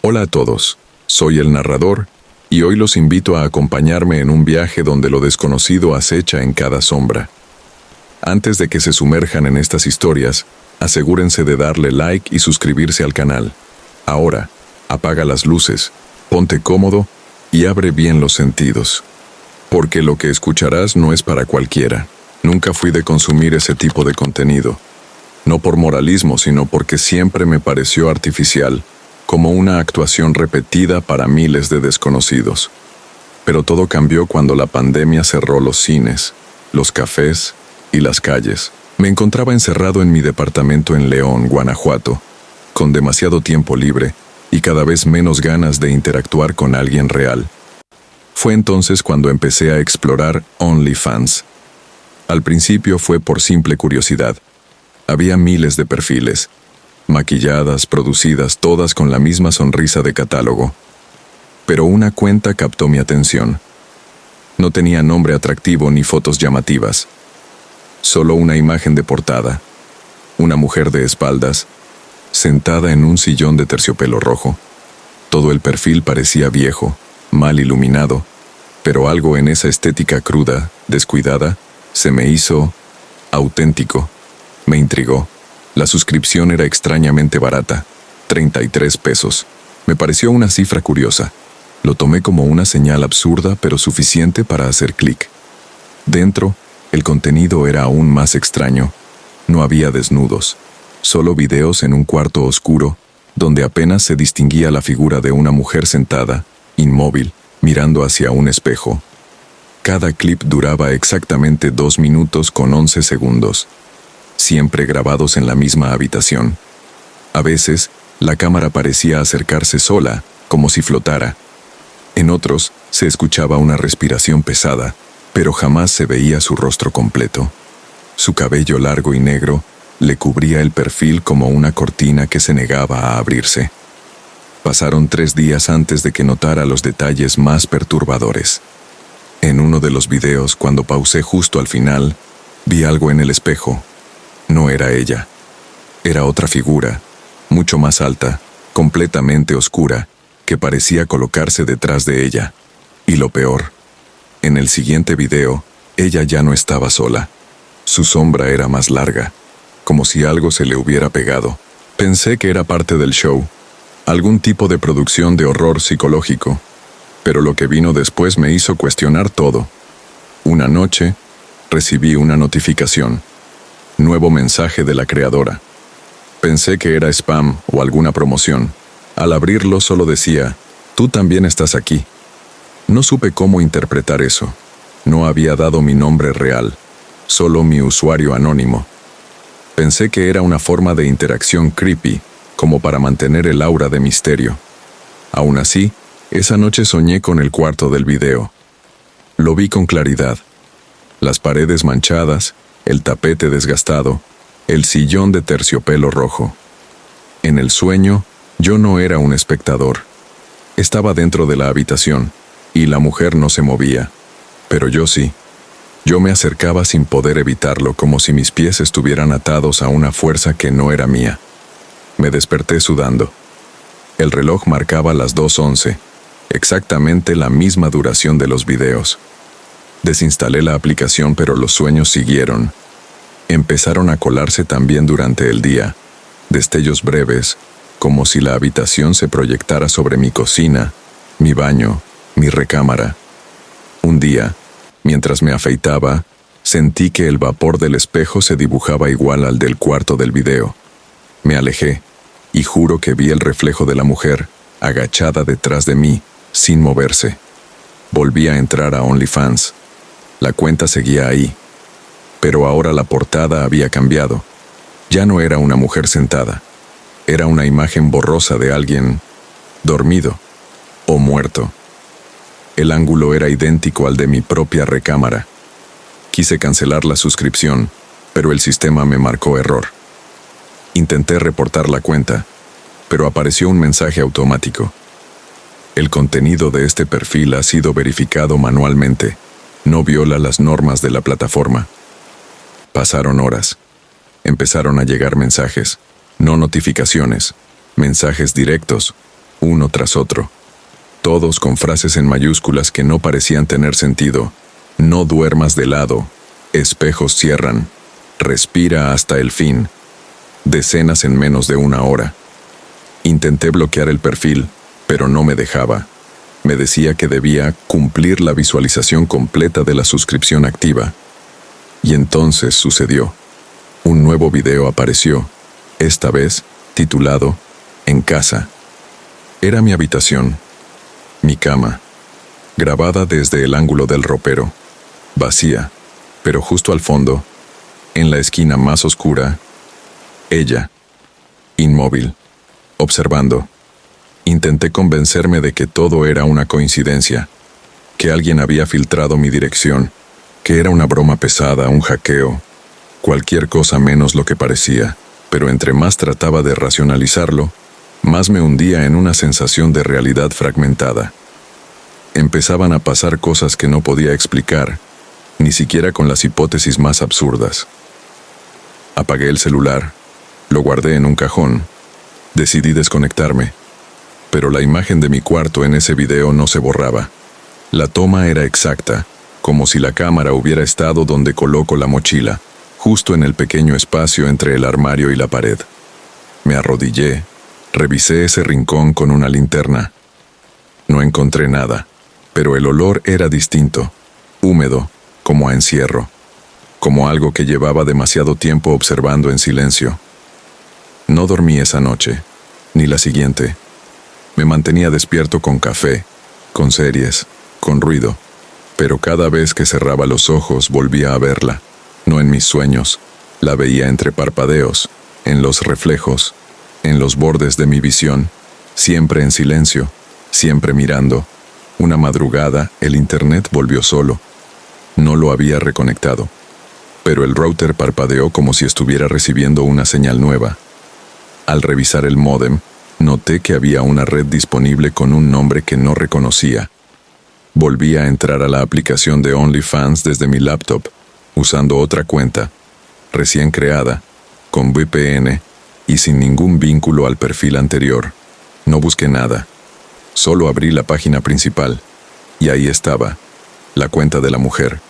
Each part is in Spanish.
Hola a todos, soy el narrador, y hoy los invito a acompañarme en un viaje donde lo desconocido acecha en cada sombra. Antes de que se sumerjan en estas historias, asegúrense de darle like y suscribirse al canal. Ahora, apaga las luces, ponte cómodo y abre bien los sentidos. Porque lo que escucharás no es para cualquiera. Nunca fui de consumir ese tipo de contenido. No por moralismo, sino porque siempre me pareció artificial, como una actuación repetida para miles de desconocidos. Pero todo cambió cuando la pandemia cerró los cines, los cafés y las calles. Me encontraba encerrado en mi departamento en León, Guanajuato, con demasiado tiempo libre y cada vez menos ganas de interactuar con alguien real. Fue entonces cuando empecé a explorar OnlyFans. Al principio fue por simple curiosidad. Había miles de perfiles, maquilladas, producidas, todas con la misma sonrisa de catálogo. Pero una cuenta captó mi atención. No tenía nombre atractivo ni fotos llamativas. Solo una imagen de portada. Una mujer de espaldas, sentada en un sillón de terciopelo rojo. Todo el perfil parecía viejo, mal iluminado, pero algo en esa estética cruda, descuidada, se me hizo auténtico. Me intrigó. La suscripción era extrañamente barata, 33 pesos. Me pareció una cifra curiosa. Lo tomé como una señal absurda, pero suficiente para hacer clic. Dentro, el contenido era aún más extraño. No había desnudos, solo videos en un cuarto oscuro, donde apenas se distinguía la figura de una mujer sentada, inmóvil, mirando hacia un espejo. Cada clip duraba exactamente 2 minutos con 11 segundos. Siempre grabados en la misma habitación. A veces, la cámara parecía acercarse sola, como si flotara. En otros, se escuchaba una respiración pesada, pero jamás se veía su rostro completo. Su cabello largo y negro le cubría el perfil como una cortina que se negaba a abrirse. Pasaron 3 días antes de que notara los detalles más perturbadores. En uno de los videos, cuando pausé justo al final, vi algo en el espejo. No era ella. Era otra figura, mucho más alta, completamente oscura, que parecía colocarse detrás de ella. Y lo peor, en el siguiente video, ella ya no estaba sola. Su sombra era más larga, como si algo se le hubiera pegado. Pensé que era parte del show, algún tipo de producción de horror psicológico, pero lo que vino después me hizo cuestionar todo. Una noche, recibí una notificación. Nuevo mensaje de la creadora. Pensé que era spam o alguna promoción. Al abrirlo solo decía, «Tú también estás aquí». No supe cómo interpretar eso. No había dado mi nombre real, solo mi usuario anónimo. Pensé que era una forma de interacción creepy, como para mantener el aura de misterio. Aún así, esa noche soñé con el cuarto del video. Lo vi con claridad. Las paredes manchadas, el tapete desgastado, el sillón de terciopelo rojo. En el sueño, yo no era un espectador. Estaba dentro de la habitación, y la mujer no se movía. Pero yo sí. Yo me acercaba sin poder evitarlo, como si mis pies estuvieran atados a una fuerza que no era mía. Me desperté sudando. El reloj marcaba las 2:11, exactamente la misma duración de los videos. Desinstalé la aplicación, pero los sueños siguieron. Empezaron a colarse también durante el día, destellos breves, como si la habitación se proyectara sobre mi cocina, mi baño, mi recámara. Un día, mientras me afeitaba, sentí que el vapor del espejo se dibujaba igual al del cuarto del video. Me alejé, y juro que vi el reflejo de la mujer, agachada detrás de mí, sin moverse. Volví a entrar a OnlyFans. La cuenta seguía ahí. Pero ahora la portada había cambiado. Ya no era una mujer sentada. Era una imagen borrosa de alguien dormido o muerto. El ángulo era idéntico al de mi propia recámara. Quise cancelar la suscripción, pero el sistema me marcó error. Intenté reportar la cuenta, pero apareció un mensaje automático. El contenido de este perfil ha sido verificado manualmente. No viola las normas de la plataforma. Pasaron horas. Empezaron a llegar mensajes, no notificaciones, mensajes directos. uno tras otro, todos con frases en mayúsculas que no parecían tener sentido. No duermas de lado, espejos cierran, respira hasta el fin. Decenas en menos de una hora. Intenté bloquear el perfil, pero no me dejaba. Me decía que debía cumplir la visualización completa de la suscripción activa. Y entonces sucedió. Un nuevo video apareció, esta vez titulado En casa. Era mi habitación, mi cama, grabada desde el ángulo del ropero, vacía, pero justo al fondo, en la esquina más oscura, ella, inmóvil, observando. Intenté convencerme de que todo era una coincidencia, que alguien había filtrado mi dirección, que era una broma pesada, un hackeo, cualquier cosa menos lo que parecía, pero entre más trataba de racionalizarlo, más me hundía en una sensación de realidad fragmentada. Empezaban a pasar cosas que no podía explicar, ni siquiera con las hipótesis más absurdas. Apagué el celular, lo guardé en un cajón, decidí desconectarme, pero la imagen de mi cuarto en ese video no se borraba. La toma era exacta, como si la cámara hubiera estado donde coloco la mochila, justo en el pequeño espacio entre el armario y la pared. Me arrodillé, revisé ese rincón con una linterna. No encontré nada, pero el olor era distinto, húmedo, como a encierro, como algo que llevaba demasiado tiempo observando en silencio. No dormí esa noche, ni la siguiente. Me mantenía despierto con café, con series, con ruido, pero cada vez que cerraba los ojos volvía a verla, no en mis sueños, la veía entre parpadeos, en los reflejos, en los bordes de mi visión, siempre en silencio, siempre mirando. Una madrugada, el internet volvió solo. No lo había reconectado, pero el router parpadeó como si estuviera recibiendo una señal nueva. Al revisar el módem, noté que había una red disponible con un nombre que no reconocía. Volví a entrar a la aplicación de OnlyFans desde mi laptop, usando otra cuenta, recién creada, con VPN y sin ningún vínculo al perfil anterior. No busqué nada, solo abrí la página principal, y ahí estaba, la cuenta de la mujer.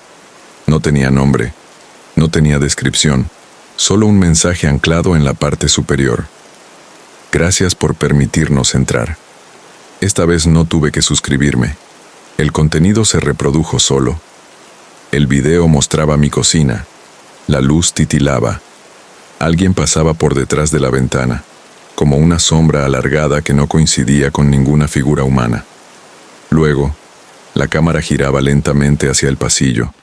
No tenía nombre, no tenía descripción, solo un mensaje anclado en la parte superior. Gracias por permitirnos entrar. Esta vez no tuve que suscribirme. El contenido se reprodujo solo. El video mostraba mi cocina. La luz titilaba. Alguien pasaba por detrás de la ventana, como una sombra alargada que no coincidía con ninguna figura humana. Luego, la cámara giraba lentamente hacia el pasillo,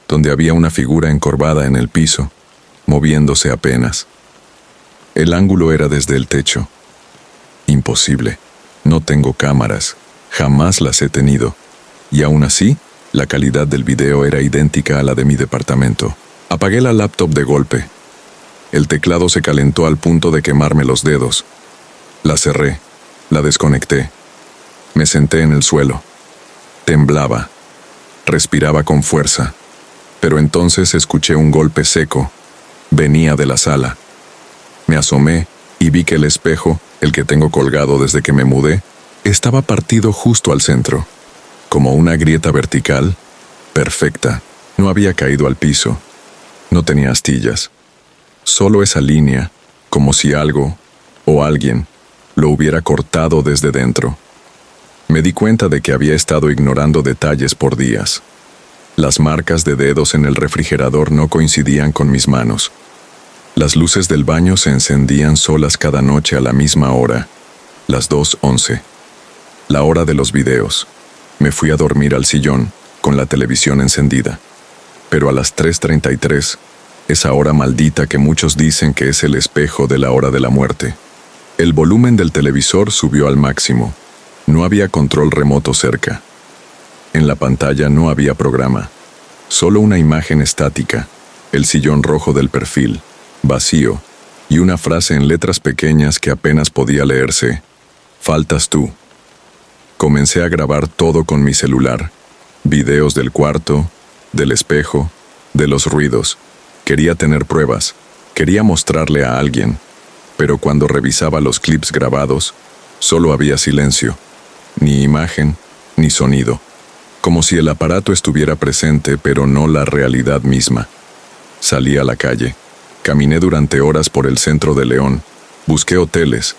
donde había una figura encorvada en el piso, moviéndose apenas. El ángulo era desde el techo. Imposible. No tengo cámaras. Jamás las he tenido. Y aún así, la calidad del video era idéntica a la de mi departamento. Apagué la laptop de golpe. El teclado se calentó al punto de quemarme los dedos. La cerré. La desconecté. Me senté en el suelo. Temblaba. Respiraba con fuerza. Pero entonces escuché un golpe seco. Venía de la sala. Me asomé y vi que el espejo, el que tengo colgado desde que me mudé, estaba partido justo al centro, como una grieta vertical, perfecta. No había caído al piso. No tenía astillas. Solo esa línea, como si algo, o alguien, lo hubiera cortado desde dentro. Me di cuenta de que había estado ignorando detalles por días. Las marcas de dedos en el refrigerador no coincidían con mis manos. Las luces del baño se encendían solas cada noche a la misma hora, las 2:11. La hora de los videos. Me fui a dormir al sillón, con la televisión encendida. Pero a las 3:33, esa hora maldita que muchos dicen que es el espejo de la hora de la muerte. El volumen del televisor subió al máximo. No había control remoto cerca. En la pantalla no había programa. Solo una imagen estática, el sillón rojo del perfil, vacío, y una frase en letras pequeñas que apenas podía leerse. Faltas tú. Comencé a grabar todo con mi celular. Videos del cuarto, del espejo, de los ruidos. Quería tener pruebas. Quería mostrarle a alguien. Pero cuando revisaba los clips grabados, Solo había silencio, ni imagen, ni sonido, como si el aparato estuviera presente, pero no la realidad misma. Salí a la calle, caminé durante horas por el centro de León, busqué hoteles,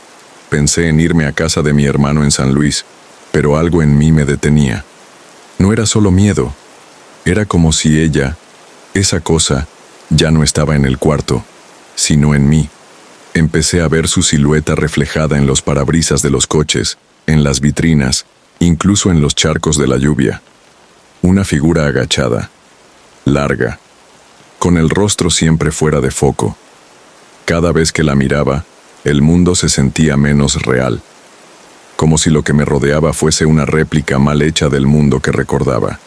pensé en irme a casa de mi hermano en San Luis, pero algo en mí me detenía. No era solo miedo, era como si ella, esa cosa, ya no estaba en el cuarto, sino en mí. Empecé a ver su silueta reflejada en los parabrisas de los coches, en las vitrinas, incluso en los charcos de la lluvia. Una figura agachada, larga, con el rostro siempre fuera de foco. Cada vez que la miraba, el mundo se sentía menos real, como si lo que me rodeaba fuese una réplica mal hecha del mundo que recordaba.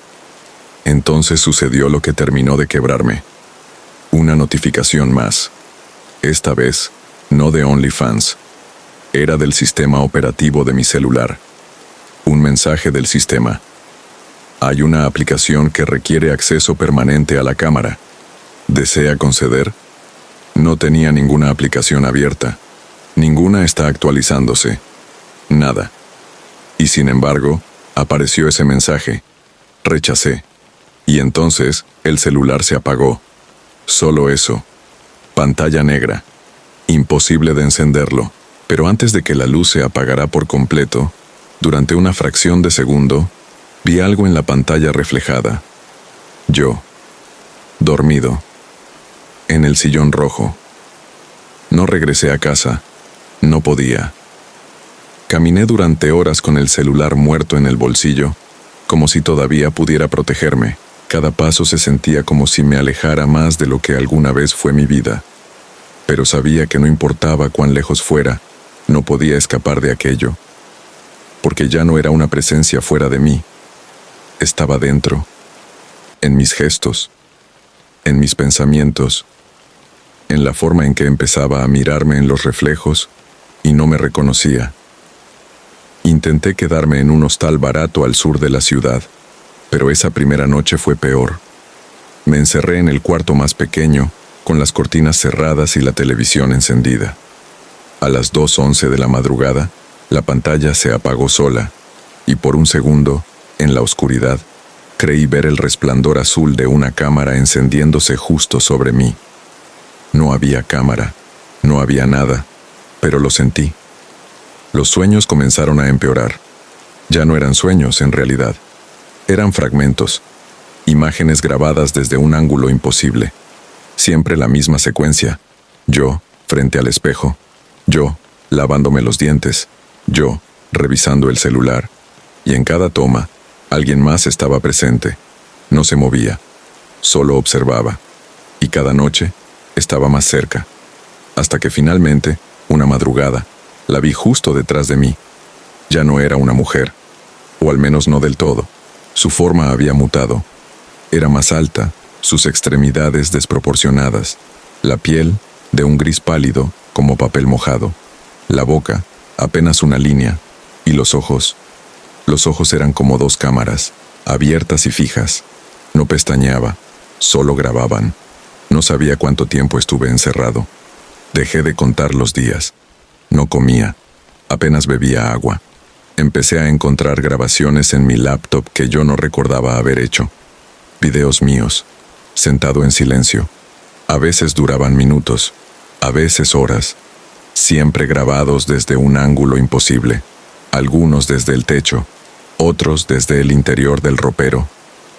Entonces sucedió lo que terminó de quebrarme. Una notificación más. Esta vez, no de OnlyFans. Era del sistema operativo de mi celular. Un mensaje del sistema. Hay una aplicación que requiere acceso permanente a la cámara. ¿Desea conceder? No tenía ninguna aplicación abierta. Ninguna está actualizándose. Nada. Y sin embargo, apareció ese mensaje. Rechacé. Y entonces, el celular se apagó. Solo eso. Pantalla negra. Imposible de encenderlo. Pero antes de que la luz se apagara por completo, durante una fracción de segundo, vi algo en la pantalla reflejada. Yo. Dormido. En el sillón rojo. No regresé a casa. No podía. Caminé durante horas con el celular muerto en el bolsillo, como si todavía pudiera protegerme. Cada paso se sentía como si me alejara más de lo que alguna vez fue mi vida. Pero sabía que no importaba cuán lejos fuera, no podía escapar de aquello. Porque ya no era una presencia fuera de mí. Estaba dentro, en mis gestos, en mis pensamientos, en la forma en que empezaba a mirarme en los reflejos y no me reconocía. Intenté quedarme en un hostal barato al sur de la ciudad, pero esa primera noche fue peor. Me encerré en el cuarto más pequeño, con las cortinas cerradas y la televisión encendida. A las 2:11 de la madrugada, la pantalla se apagó sola, y por un segundo, en la oscuridad, creí ver el resplandor azul de una cámara encendiéndose justo sobre mí. No había cámara, no había nada, pero lo sentí. Los sueños comenzaron a empeorar. Ya no eran sueños, en realidad. Eran fragmentos, imágenes grabadas desde un ángulo imposible. Siempre la misma secuencia. Yo, frente al espejo. Yo, lavándome los dientes. Yo, revisando el celular. Y en cada toma, alguien más estaba presente. No se movía, solo observaba. Y cada noche, estaba más cerca. Hasta que finalmente, una madrugada, la vi justo detrás de mí. Ya no era una mujer, o al menos no del todo. Su forma había mutado. Era más alta, sus extremidades desproporcionadas, la piel de un gris pálido como papel mojado, la boca apenas una línea, y los ojos eran como dos cámaras, abiertas y fijas. No pestañeaba, solo grababan. No sabía cuánto tiempo estuve encerrado. Dejé de contar los días. No comía, apenas bebía agua. Empecé a encontrar grabaciones en mi laptop que yo no recordaba haber hecho. Videos míos, sentado en silencio. A veces duraban minutos, a veces horas. Siempre grabados desde un ángulo imposible. Algunos desde el techo, otros desde el interior del ropero.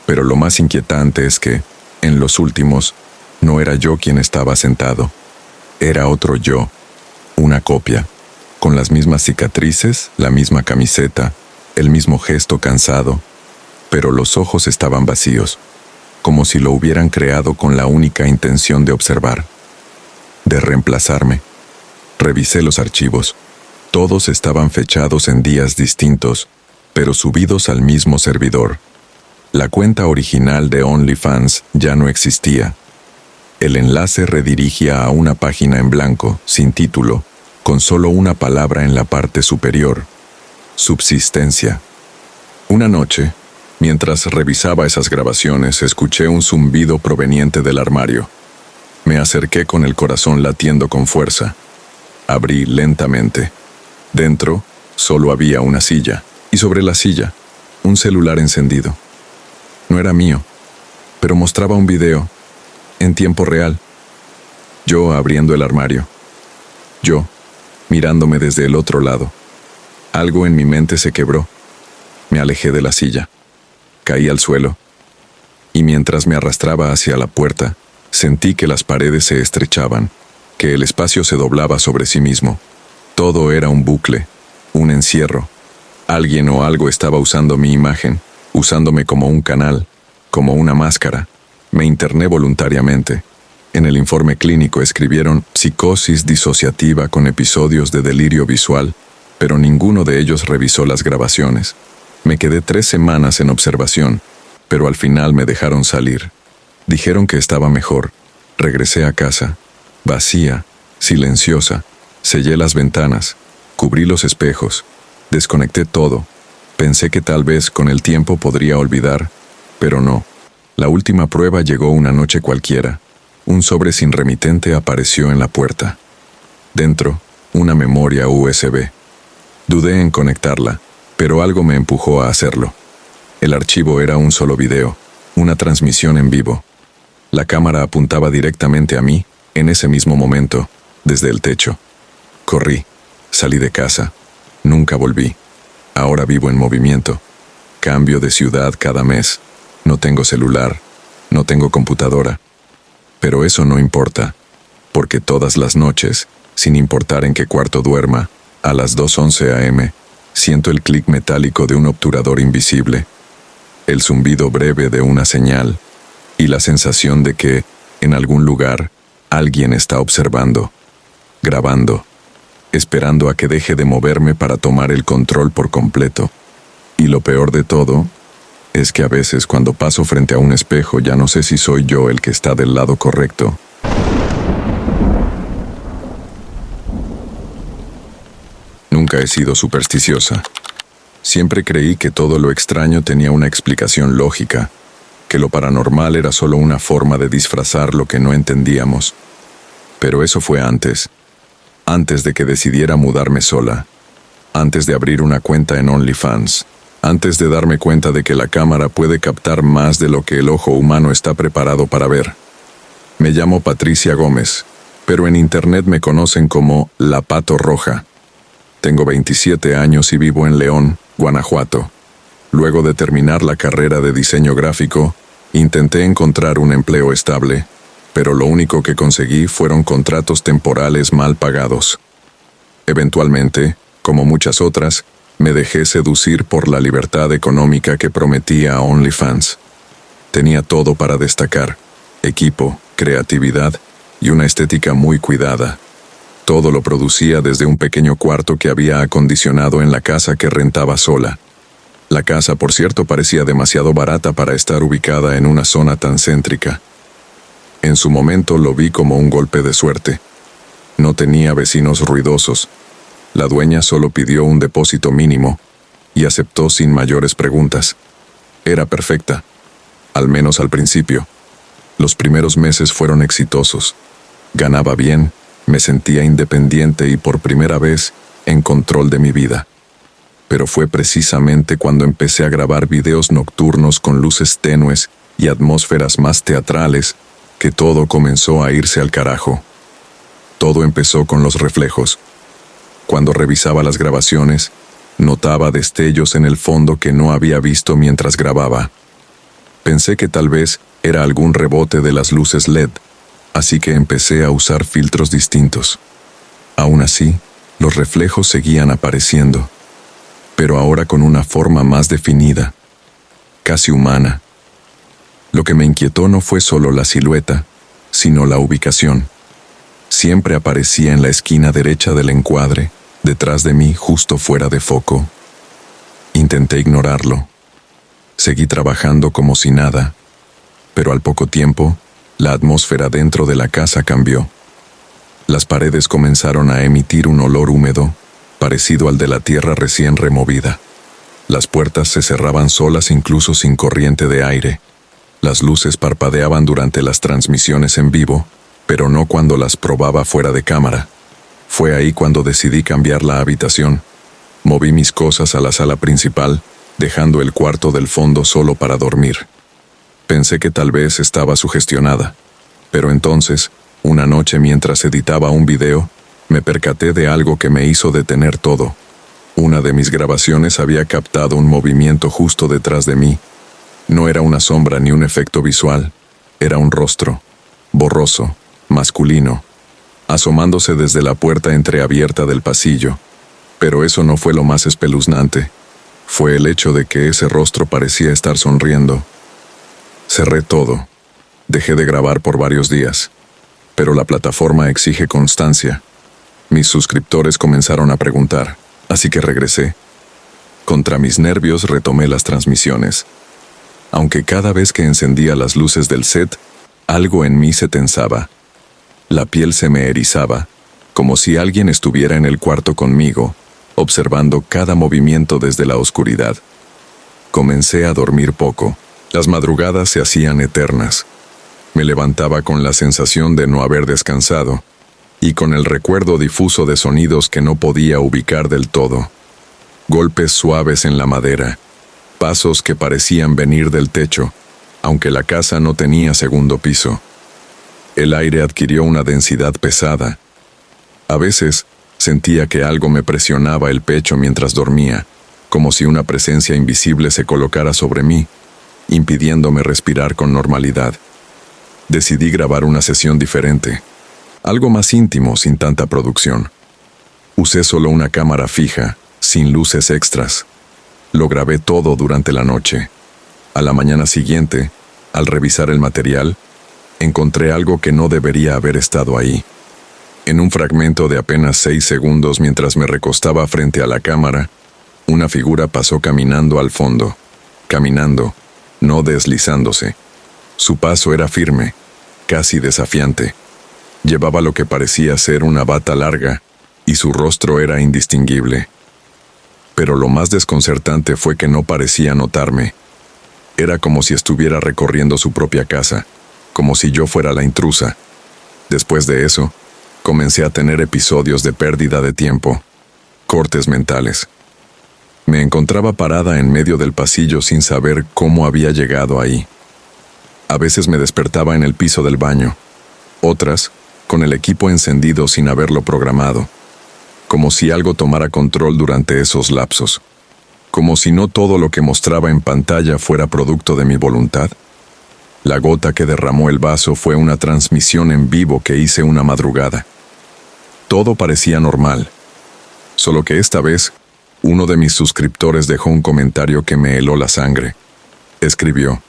Pero lo más inquietante es que, en los últimos, no era yo quien estaba sentado. Era otro yo, una copia, con las mismas cicatrices, la misma camiseta, el mismo gesto cansado, pero los ojos estaban vacíos, como si lo hubieran creado con la única intención de observar, de reemplazarme. Revisé los archivos. Todos estaban fechados en días distintos, pero subidos al mismo servidor. La cuenta original de OnlyFans ya no existía. El enlace redirigía a una página en blanco, sin título, con solo una palabra en la parte superior: subsistencia. Una noche, mientras revisaba esas grabaciones, escuché un zumbido proveniente del armario. Me acerqué con el corazón latiendo con fuerza. Abrí lentamente. Dentro, Solo había una silla, y sobre la silla, un celular encendido. No era mío, pero mostraba un video, en tiempo real. Yo abriendo el armario. Yo, mirándome desde el otro lado. Algo en mi mente se quebró. Me alejé de la silla. Caí al suelo. Y mientras me arrastraba hacia la puerta, sentí que las paredes se estrechaban, que el espacio se doblaba sobre sí mismo. Todo era un bucle, un encierro. Alguien o algo estaba usando mi imagen, usándome como un canal, como una máscara. Me interné voluntariamente. En el informe clínico escribieron psicosis disociativa con episodios de delirio visual, pero ninguno de ellos revisó las grabaciones. Me quedé 3 semanas en observación, pero al final me dejaron salir. Dijeron que estaba mejor. Regresé a casa, vacía, silenciosa. Sellé las ventanas, cubrí los espejos, desconecté todo. Pensé que tal vez con el tiempo podría olvidar, pero no. La última prueba llegó una noche cualquiera. Un sobre sin remitente apareció en la puerta. Dentro, una memoria USB. Dudé en conectarla, pero algo me empujó a hacerlo. El archivo era un solo video, una transmisión en vivo. La cámara apuntaba directamente a mí, en ese mismo momento, desde el techo. Corrí, salí de casa, nunca volví. Ahora vivo en movimiento. Cambio de ciudad cada mes. No tengo celular, no tengo computadora. Pero eso no importa, porque todas las noches, sin importar en qué cuarto duerma, a las 2:11 a.m., siento el clic metálico de un obturador invisible, el zumbido breve de una señal, y la sensación de que, en algún lugar, alguien está observando, grabando, esperando a que deje de moverme para tomar el control por completo. Y lo peor de todo es que a veces cuando paso frente a un espejo ya no sé si soy yo el que está del lado correcto. Nunca he sido supersticiosa. Siempre creí que todo lo extraño tenía una explicación lógica, que lo paranormal era solo una forma de disfrazar lo que no entendíamos. Pero eso fue antes de que decidiera mudarme sola, antes de abrir una cuenta en OnlyFans, antes de darme cuenta de que la cámara puede captar más de lo que el ojo humano está preparado para ver. Me llamo Patricia Gómez, pero en internet me conocen como La Pato Roja. Tengo 27 años y vivo en León, Guanajuato. Luego de terminar la carrera de diseño gráfico, intenté encontrar un empleo estable, pero lo único que conseguí fueron contratos temporales mal pagados. Eventualmente, como muchas otras, me dejé seducir por la libertad económica que prometía OnlyFans. Tenía todo para destacar: equipo, creatividad y una estética muy cuidada. Todo lo producía desde un pequeño cuarto que había acondicionado en la casa que rentaba sola. La casa, por cierto, parecía demasiado barata para estar ubicada en una zona tan céntrica. En su momento lo vi como un golpe de suerte. No tenía vecinos ruidosos. La dueña solo pidió un depósito mínimo y aceptó sin mayores preguntas. Era perfecta, al menos al principio. Los primeros meses fueron exitosos. Ganaba bien, me sentía independiente y por primera vez en control de mi vida. Pero fue precisamente cuando empecé a grabar videos nocturnos con luces tenues y atmósferas más teatrales que todo comenzó a irse al carajo. Todo empezó con los reflejos. Cuando revisaba las grabaciones, notaba destellos en el fondo que no había visto mientras grababa. Pensé que tal vez era algún rebote de las luces LED, así que empecé a usar filtros distintos. Aún así, los reflejos seguían apareciendo, pero ahora con una forma más definida, casi humana. Lo que me inquietó no fue solo la silueta, sino la ubicación. Siempre aparecía en la esquina derecha del encuadre, detrás de mí, justo fuera de foco. Intenté ignorarlo. Seguí trabajando como si nada, pero al poco tiempo, la atmósfera dentro de la casa cambió. Las paredes comenzaron a emitir un olor húmedo, parecido al de la tierra recién removida. Las puertas se cerraban solas incluso sin corriente de aire. Las luces parpadeaban durante las transmisiones en vivo, pero no cuando las probaba fuera de cámara. Fue ahí cuando decidí cambiar la habitación. Moví mis cosas a la sala principal, dejando el cuarto del fondo solo para dormir. Pensé que tal vez estaba sugestionada, pero entonces, una noche mientras editaba un video, me percaté de algo que me hizo detener todo. Una de mis grabaciones había captado un movimiento justo detrás de mí. No era una sombra ni un efecto visual, era un rostro, borroso, masculino, asomándose desde la puerta entreabierta del pasillo. Pero eso no fue lo más espeluznante. Fue el hecho de que ese rostro parecía estar sonriendo. Cerré todo. Dejé de grabar por varios días. Pero la plataforma exige constancia. Mis suscriptores comenzaron a preguntar, así que regresé. Contra mis nervios retomé las transmisiones. Aunque cada vez que encendía las luces del set, algo en mí se tensaba. La piel se me erizaba, como si alguien estuviera en el cuarto conmigo, observando cada movimiento desde la oscuridad. Comencé a dormir poco. Las madrugadas se hacían eternas. Me levantaba con la sensación de no haber descansado, y con el recuerdo difuso de sonidos que no podía ubicar del todo. Golpes suaves en la madera, pasos que parecían venir del techo, aunque la casa no tenía segundo piso. El aire adquirió una densidad pesada. A veces, sentía que algo me presionaba el pecho mientras dormía, como si una presencia invisible se colocara sobre mí, impidiéndome respirar con normalidad. Decidí grabar una sesión diferente, algo más íntimo sin tanta producción. Usé solo una cámara fija, sin luces extras. Lo grabé todo durante la noche. A la mañana siguiente, al revisar el material, encontré algo que no debería haber estado ahí. En un fragmento de apenas 6 segundos mientras me recostaba frente a la cámara, una figura pasó caminando al fondo. Caminando, no deslizándose. Su paso era firme, casi desafiante. Llevaba lo que parecía ser una bata larga, y su rostro era indistinguible. Pero lo más desconcertante fue que no parecía notarme. Era como si estuviera recorriendo su propia casa, como si yo fuera la intrusa. Después de eso, comencé a tener episodios de pérdida de tiempo, cortes mentales. Me encontraba parada en medio del pasillo sin saber cómo había llegado ahí. A veces me despertaba en el piso del baño, otras, con el equipo encendido sin haberlo programado, como si algo tomara control durante esos lapsos, como si no todo lo que mostraba en pantalla fuera producto de mi voluntad. La gota que derramó el vaso fue una transmisión en vivo que hice una madrugada. Todo parecía normal, solo que esta vez, uno de mis suscriptores dejó un comentario que me heló la sangre. Escribió: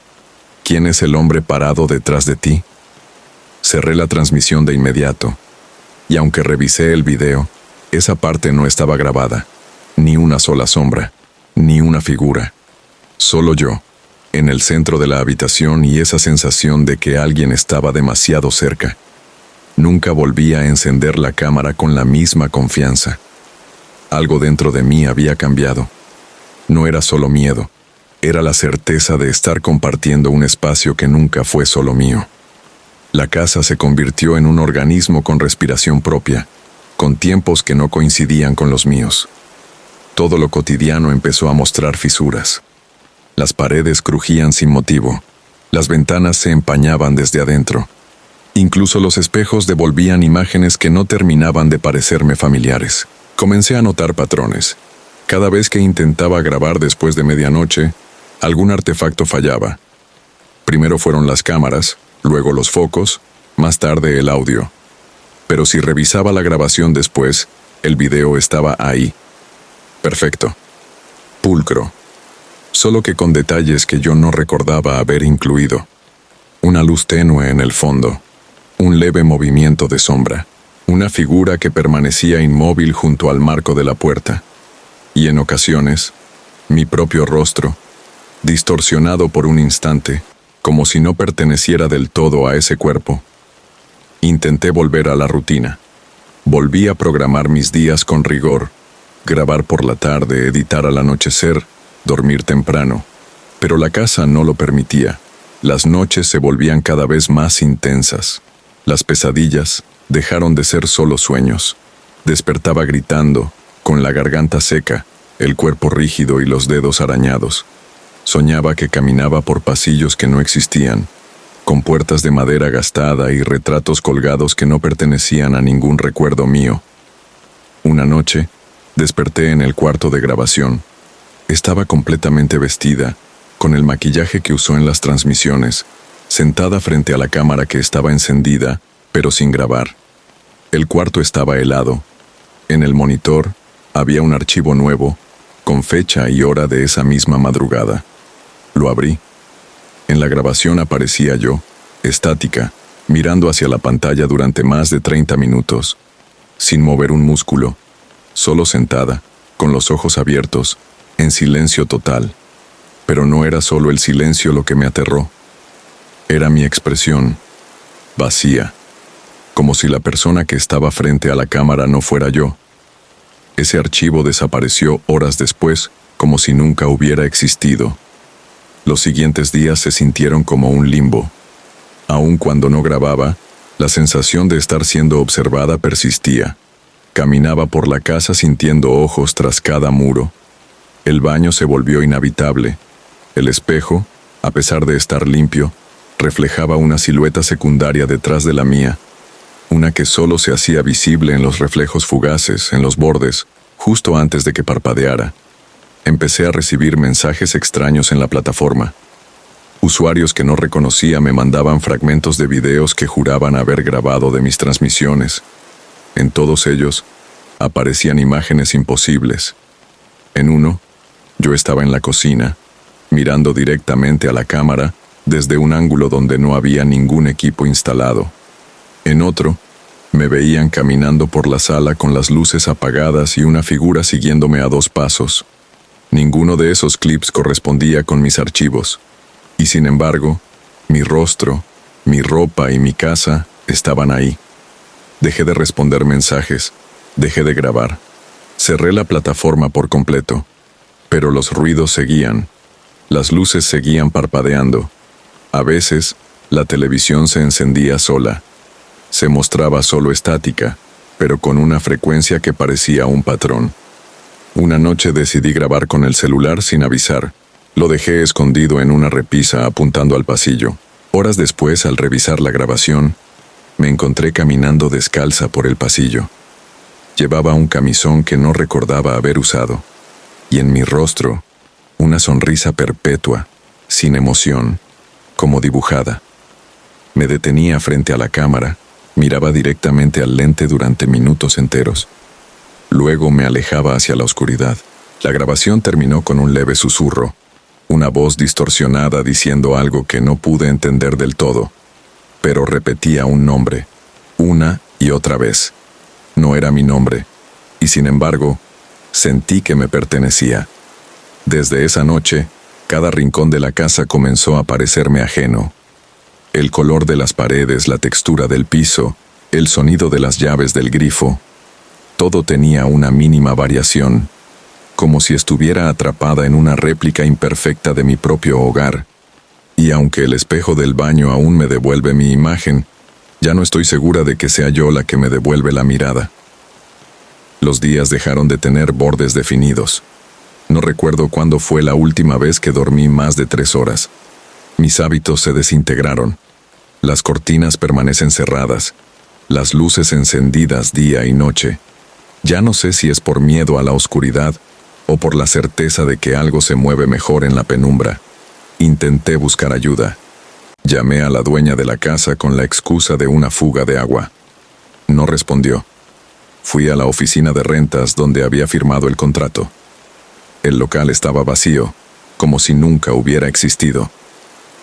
¿Quién es el hombre parado detrás de ti? Cerré la transmisión de inmediato, y aunque revisé el video, esa parte no estaba grabada, ni una sola sombra, ni una figura. Solo yo, en el centro de la habitación y esa sensación de que alguien estaba demasiado cerca. Nunca volví a encender la cámara con la misma confianza. Algo dentro de mí había cambiado. No era solo miedo, era la certeza de estar compartiendo un espacio que nunca fue solo mío. La casa se convirtió en un organismo con respiración propia, con tiempos que no coincidían con los míos. Todo lo cotidiano empezó a mostrar fisuras. Las paredes crujían sin motivo, las ventanas se empañaban desde adentro. Incluso los espejos devolvían imágenes que no terminaban de parecerme familiares. Comencé a notar patrones. Cada vez que intentaba grabar después de medianoche, algún artefacto fallaba. Primero fueron las cámaras, luego los focos, más tarde el audio. Pero si revisaba la grabación después, el video estaba ahí. Perfecto. Pulcro. Solo que con detalles que yo no recordaba haber incluido. Una luz tenue en el fondo. Un leve movimiento de sombra. Una figura que permanecía inmóvil junto al marco de la puerta. Y en ocasiones, mi propio rostro, distorsionado por un instante, como si no perteneciera del todo a ese cuerpo. Intenté volver a la rutina. Volví a programar mis días con rigor, grabar por la tarde, editar al anochecer, dormir temprano. Pero la casa no lo permitía. Las noches se volvían cada vez más intensas. Las pesadillas dejaron de ser solo sueños. Despertaba gritando, con la garganta seca, el cuerpo rígido y los dedos arañados. Soñaba que caminaba por pasillos que no existían, con puertas de madera gastada y retratos colgados que no pertenecían a ningún recuerdo mío. Una noche, desperté en el cuarto de grabación. Estaba completamente vestida, con el maquillaje que usó en las transmisiones, sentada frente a la cámara que estaba encendida, pero sin grabar. El cuarto estaba helado. En el monitor había un archivo nuevo, con fecha y hora de esa misma madrugada. Lo abrí. En la grabación aparecía yo, estática, mirando hacia la pantalla durante más de 30 minutos, sin mover un músculo, solo sentada, con los ojos abiertos, en silencio total. Pero no era solo el silencio lo que me aterró. Era mi expresión, vacía, como si la persona que estaba frente a la cámara no fuera yo. Ese archivo desapareció horas después, como si nunca hubiera existido. Los siguientes días se sintieron como un limbo. Aun cuando no grababa, la sensación de estar siendo observada persistía. Caminaba por la casa sintiendo ojos tras cada muro. El baño se volvió inhabitable. El espejo, a pesar de estar limpio, reflejaba una silueta secundaria detrás de la mía. Una que solo se hacía visible en los reflejos fugaces, en los bordes, justo antes de que parpadeara. Empecé a recibir mensajes extraños en la plataforma. Usuarios que no reconocía me mandaban fragmentos de videos que juraban haber grabado de mis transmisiones. En todos ellos, aparecían imágenes imposibles. En uno, yo estaba en la cocina, mirando directamente a la cámara desde un ángulo donde no había ningún equipo instalado. En otro, me veían caminando por la sala con las luces apagadas y una figura siguiéndome a 2 pasos. Ninguno de esos clips correspondía con mis archivos. Y sin embargo, mi rostro, mi ropa y mi casa estaban ahí. Dejé de responder mensajes, dejé de grabar. Cerré la plataforma por completo. Pero los ruidos seguían. Las luces seguían parpadeando. A veces, la televisión se encendía sola. Se mostraba solo estática, pero con una frecuencia que parecía un patrón. Una noche decidí grabar con el celular sin avisar. Lo dejé escondido en una repisa apuntando al pasillo. Horas después, al revisar la grabación, me encontré caminando descalza por el pasillo. Llevaba un camisón que no recordaba haber usado, y en mi rostro, una sonrisa perpetua, sin emoción, como dibujada. Me detenía frente a la cámara, miraba directamente al lente durante minutos enteros. Luego me alejaba hacia la oscuridad. La grabación terminó con un leve susurro, una voz distorsionada diciendo algo que no pude entender del todo, pero repetía un nombre, una y otra vez. No era mi nombre, y sin embargo, sentí que me pertenecía. Desde esa noche, cada rincón de la casa comenzó a parecerme ajeno. El color de las paredes, la textura del piso, el sonido de las llaves del grifo, todo tenía una mínima variación, como si estuviera atrapada en una réplica imperfecta de mi propio hogar. Y aunque el espejo del baño aún me devuelve mi imagen, ya no estoy segura de que sea yo la que me devuelve la mirada. Los días dejaron de tener bordes definidos. No recuerdo cuándo fue la última vez que dormí más de 3 horas. Mis hábitos se desintegraron. Las cortinas permanecen cerradas, las luces encendidas día y noche. Ya no sé si es por miedo a la oscuridad o por la certeza de que algo se mueve mejor en la penumbra. Intenté buscar ayuda. Llamé a la dueña de la casa con la excusa de una fuga de agua. No respondió. Fui a la oficina de rentas donde había firmado el contrato. El local estaba vacío, como si nunca hubiera existido.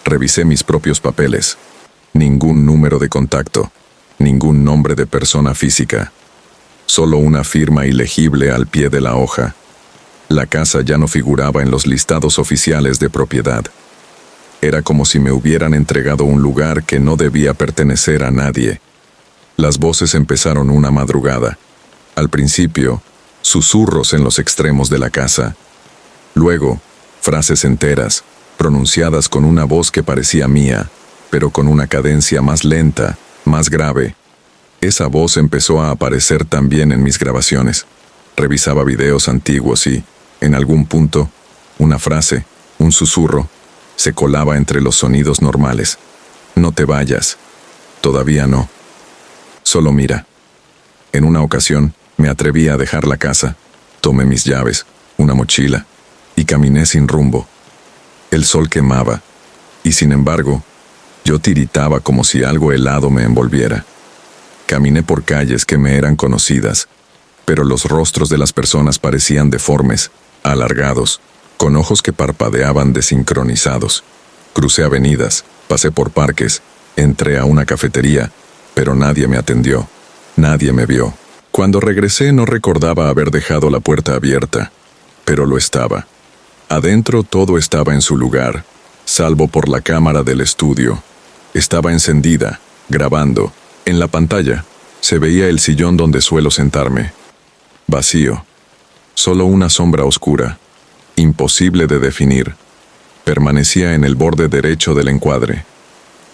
Revisé mis propios papeles. Ningún número de contacto, ningún nombre de persona física. Solo una firma ilegible al pie de la hoja. La casa ya no figuraba en los listados oficiales de propiedad. Era como si me hubieran entregado un lugar que no debía pertenecer a nadie. Las voces empezaron una madrugada. Al principio, susurros en los extremos de la casa. Luego, frases enteras, pronunciadas con una voz que parecía mía, pero con una cadencia más lenta, más grave. Esa voz empezó a aparecer también en mis grabaciones. Revisaba videos antiguos y, En algún punto, una frase, un susurro, se colaba entre los sonidos normales. No te vayas. Todavía no. Solo mira. En una ocasión, me atreví a dejar la casa. Tomé mis llaves, una mochila, y caminé sin rumbo. El sol quemaba, y sin embargo, yo tiritaba como si algo helado me envolviera. Caminé por calles que me eran conocidas, pero los rostros de las personas parecían deformes, alargados, con ojos que parpadeaban desincronizados. Crucé avenidas, pasé por parques, entré a una cafetería, pero nadie me atendió, nadie me vio. Cuando regresé no recordaba haber dejado la puerta abierta, pero lo estaba. Adentro todo estaba en su lugar, salvo por la cámara del estudio. Estaba encendida, grabando. En la pantalla se veía el sillón donde suelo sentarme. Vacío. Solo una sombra oscura, imposible de definir, permanecía en el borde derecho del encuadre.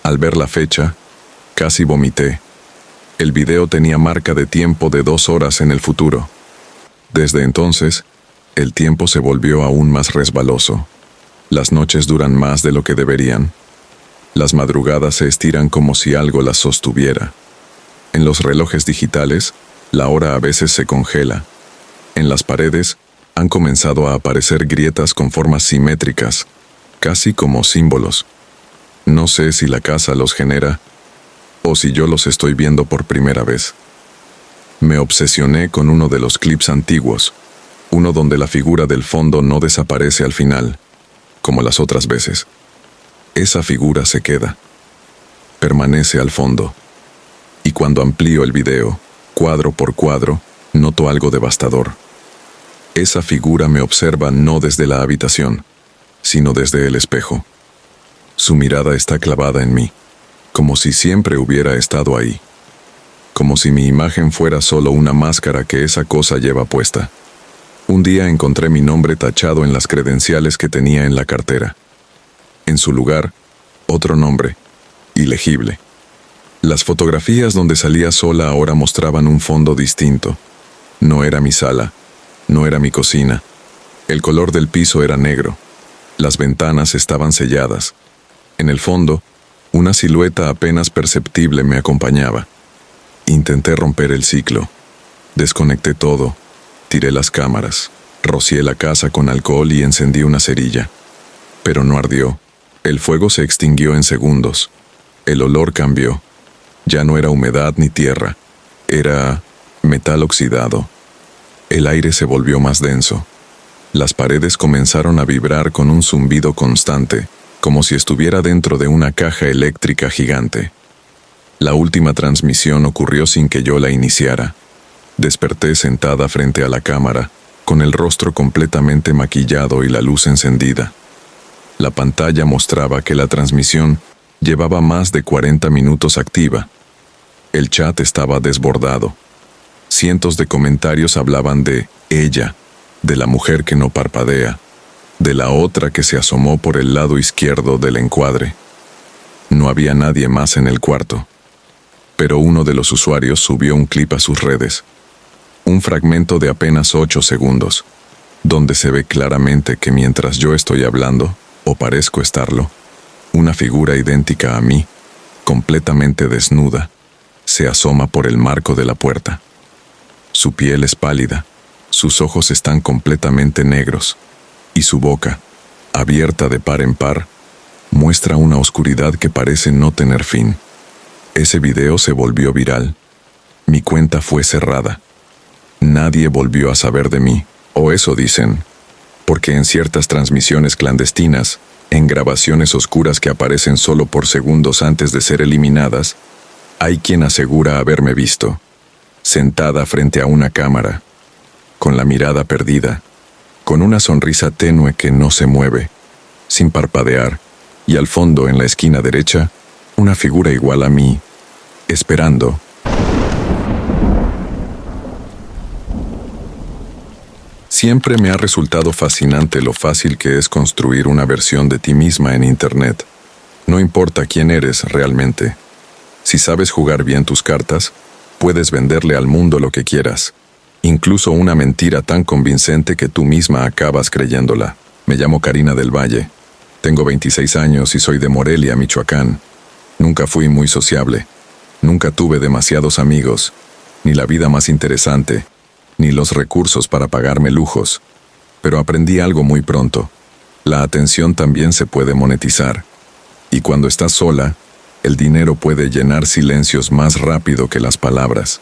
Al ver la fecha, casi vomité. El video tenía marca de tiempo de 2 horas en el futuro. Desde entonces, el tiempo se volvió aún más resbaloso. Las noches duran más de lo que deberían. Las madrugadas se estiran como si algo las sostuviera. En los relojes digitales, la hora a veces se congela. En las paredes, han comenzado a aparecer grietas con formas simétricas, casi como símbolos. No sé si la casa los genera, o si yo los estoy viendo por primera vez. Me obsesioné con uno de los clips antiguos, uno donde la figura del fondo no desaparece al final, como las otras veces. Esa figura se queda, permanece al fondo. Y cuando amplío el video, cuadro por cuadro, noto algo devastador. Esa figura me observa no desde la habitación, sino desde el espejo. Su mirada está clavada en mí, como si siempre hubiera estado ahí. Como si mi imagen fuera solo una máscara que esa cosa lleva puesta. Un día encontré mi nombre tachado en las credenciales que tenía en la cartera. En su lugar, otro nombre, ilegible. Las fotografías donde salía sola ahora mostraban un fondo distinto. No era mi sala, no era mi cocina. El color del piso era negro. Las ventanas estaban selladas. En el fondo, una silueta apenas perceptible me acompañaba. Intenté romper el ciclo. Desconecté todo. Tiré las cámaras. Rocié la casa con alcohol y encendí una cerilla. Pero no ardió. El fuego se extinguió en segundos. El olor cambió. Ya no era humedad ni tierra. Era metal oxidado. El aire se volvió más denso. Las paredes comenzaron a vibrar con un zumbido constante, como si estuviera dentro de una caja eléctrica gigante. La última transmisión ocurrió sin que yo la iniciara. Desperté sentada frente a la cámara, con el rostro completamente maquillado y la luz encendida. La pantalla mostraba que la transmisión llevaba más de 40 minutos activa. El chat estaba desbordado. Cientos de comentarios hablaban de ella, de la mujer que no parpadea, de la otra que se asomó por el lado izquierdo del encuadre. No había nadie más en el cuarto. Pero uno de los usuarios subió un clip a sus redes. Un fragmento de apenas 8 segundos, donde se ve claramente que mientras yo estoy hablando, o parezco estarlo, una figura idéntica a mí, completamente desnuda, se asoma por el marco de la puerta. Su piel es pálida, sus ojos están completamente negros, y su boca, abierta de par en par, muestra una oscuridad que parece no tener fin. Ese video se volvió viral. Mi cuenta fue cerrada. Nadie volvió a saber de mí, o eso dicen, porque en ciertas transmisiones clandestinas, en grabaciones oscuras que aparecen solo por segundos antes de ser eliminadas, hay quien asegura haberme visto, sentada frente a una cámara, con la mirada perdida, con una sonrisa tenue que no se mueve, sin parpadear, y al fondo, en la esquina derecha, una figura igual a mí, esperando. Siempre me ha resultado fascinante lo fácil que es construir una versión de ti misma en Internet. No importa quién eres realmente. Si sabes jugar bien tus cartas, puedes venderle al mundo lo que quieras. Incluso una mentira tan convincente que tú misma acabas creyéndola. Me llamo Karina del Valle. Tengo 26 años y soy de Morelia, Michoacán. Nunca fui muy sociable. Nunca tuve demasiados amigos, ni la vida más interesante, ni los recursos para pagarme lujos. Pero aprendí algo muy pronto. La atención también se puede monetizar. Y cuando estás sola, el dinero puede llenar silencios más rápido que las palabras.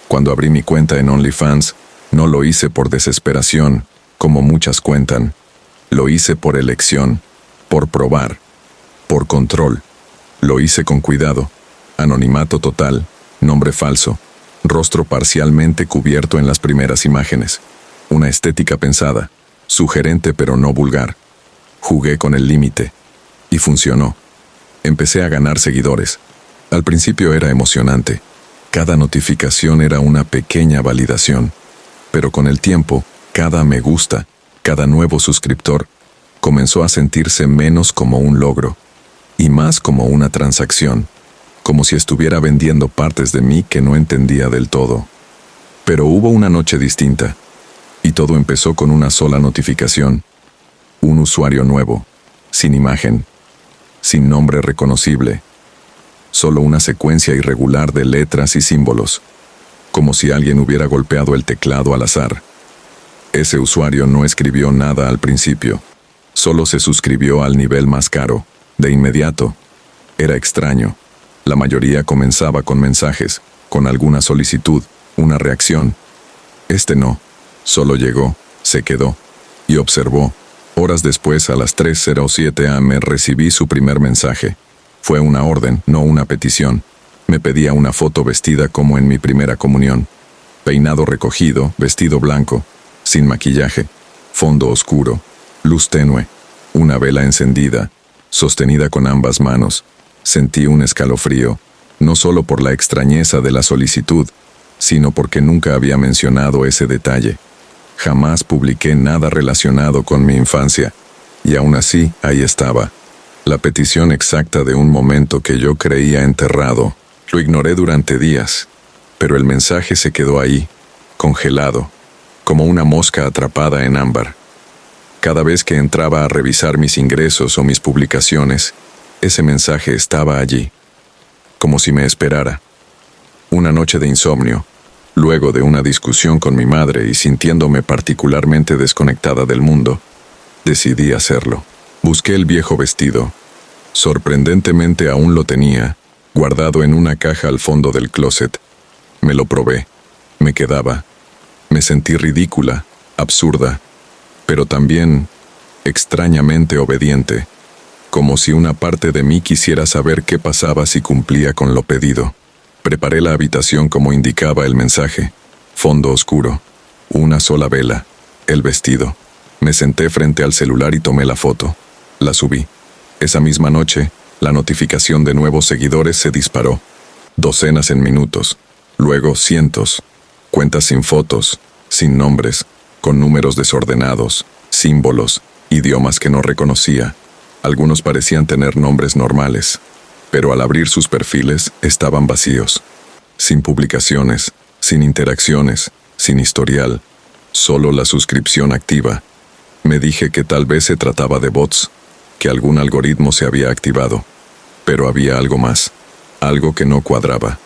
Cuando abrí mi cuenta en OnlyFans, no lo hice por desesperación, como muchas cuentan. Lo hice por elección, por probar, por control. Lo hice con cuidado. Anonimato total, nombre falso, rostro parcialmente cubierto en las primeras imágenes. Una estética pensada, sugerente pero no vulgar. Jugué con el límite. Y funcionó. Empecé a ganar seguidores. Al principio era emocionante. Cada notificación era una pequeña validación. Pero con el tiempo, cada me gusta, cada nuevo suscriptor, comenzó a sentirse menos como un logro, y más como una transacción, como si estuviera vendiendo partes de mí que no entendía del todo. Pero hubo una noche distinta, y todo empezó con una sola notificación. Un usuario nuevo, sin imagen, sin nombre reconocible, solo una secuencia irregular de letras y símbolos, como si alguien hubiera golpeado el teclado al azar. Ese usuario no escribió nada al principio, solo se suscribió al nivel más caro, de inmediato. Era extraño. La mayoría comenzaba con mensajes, con alguna solicitud, una reacción. Este no, solo llegó, se quedó, y observó. Horas después, a las 3:07 am, recibí su primer mensaje. Fue una orden, no una petición. Me pedía una foto vestida como en mi primera comunión. Peinado recogido, vestido blanco, sin maquillaje, fondo oscuro, luz tenue, una vela encendida, sostenida con ambas manos. Sentí un escalofrío, no solo por la extrañeza de la solicitud, sino porque nunca había mencionado ese detalle. Jamás publiqué nada relacionado con mi infancia, y aún así, ahí estaba. La petición exacta de un momento que yo creía enterrado. Lo ignoré durante días, pero el mensaje se quedó ahí, congelado, como una mosca atrapada en ámbar. Cada vez que entraba a revisar mis ingresos o mis publicaciones, ese mensaje estaba allí, como si me esperara. Una noche de insomnio, luego de una discusión con mi madre y sintiéndome particularmente desconectada del mundo, decidí hacerlo. Busqué el viejo vestido. Sorprendentemente aún lo tenía, guardado en una caja al fondo del closet. Me lo probé. Me quedaba. Me sentí ridícula, absurda, pero también extrañamente obediente, como si una parte de mí quisiera saber qué pasaba si cumplía con lo pedido. Preparé la habitación como indicaba el mensaje. Fondo oscuro, una sola vela, el vestido. Me senté frente al celular y tomé la foto. La subí. Esa misma noche, la notificación de nuevos seguidores se disparó. Docenas en minutos, luego cientos. Cuentas sin fotos, sin nombres, con números desordenados, símbolos, idiomas que no reconocía. Algunos parecían tener nombres normales, pero al abrir sus perfiles estaban vacíos. Sin publicaciones, sin interacciones, sin historial, solo la suscripción activa. Me dije que tal vez se trataba de bots, que algún algoritmo se había activado. Pero había algo más, algo que no cuadraba.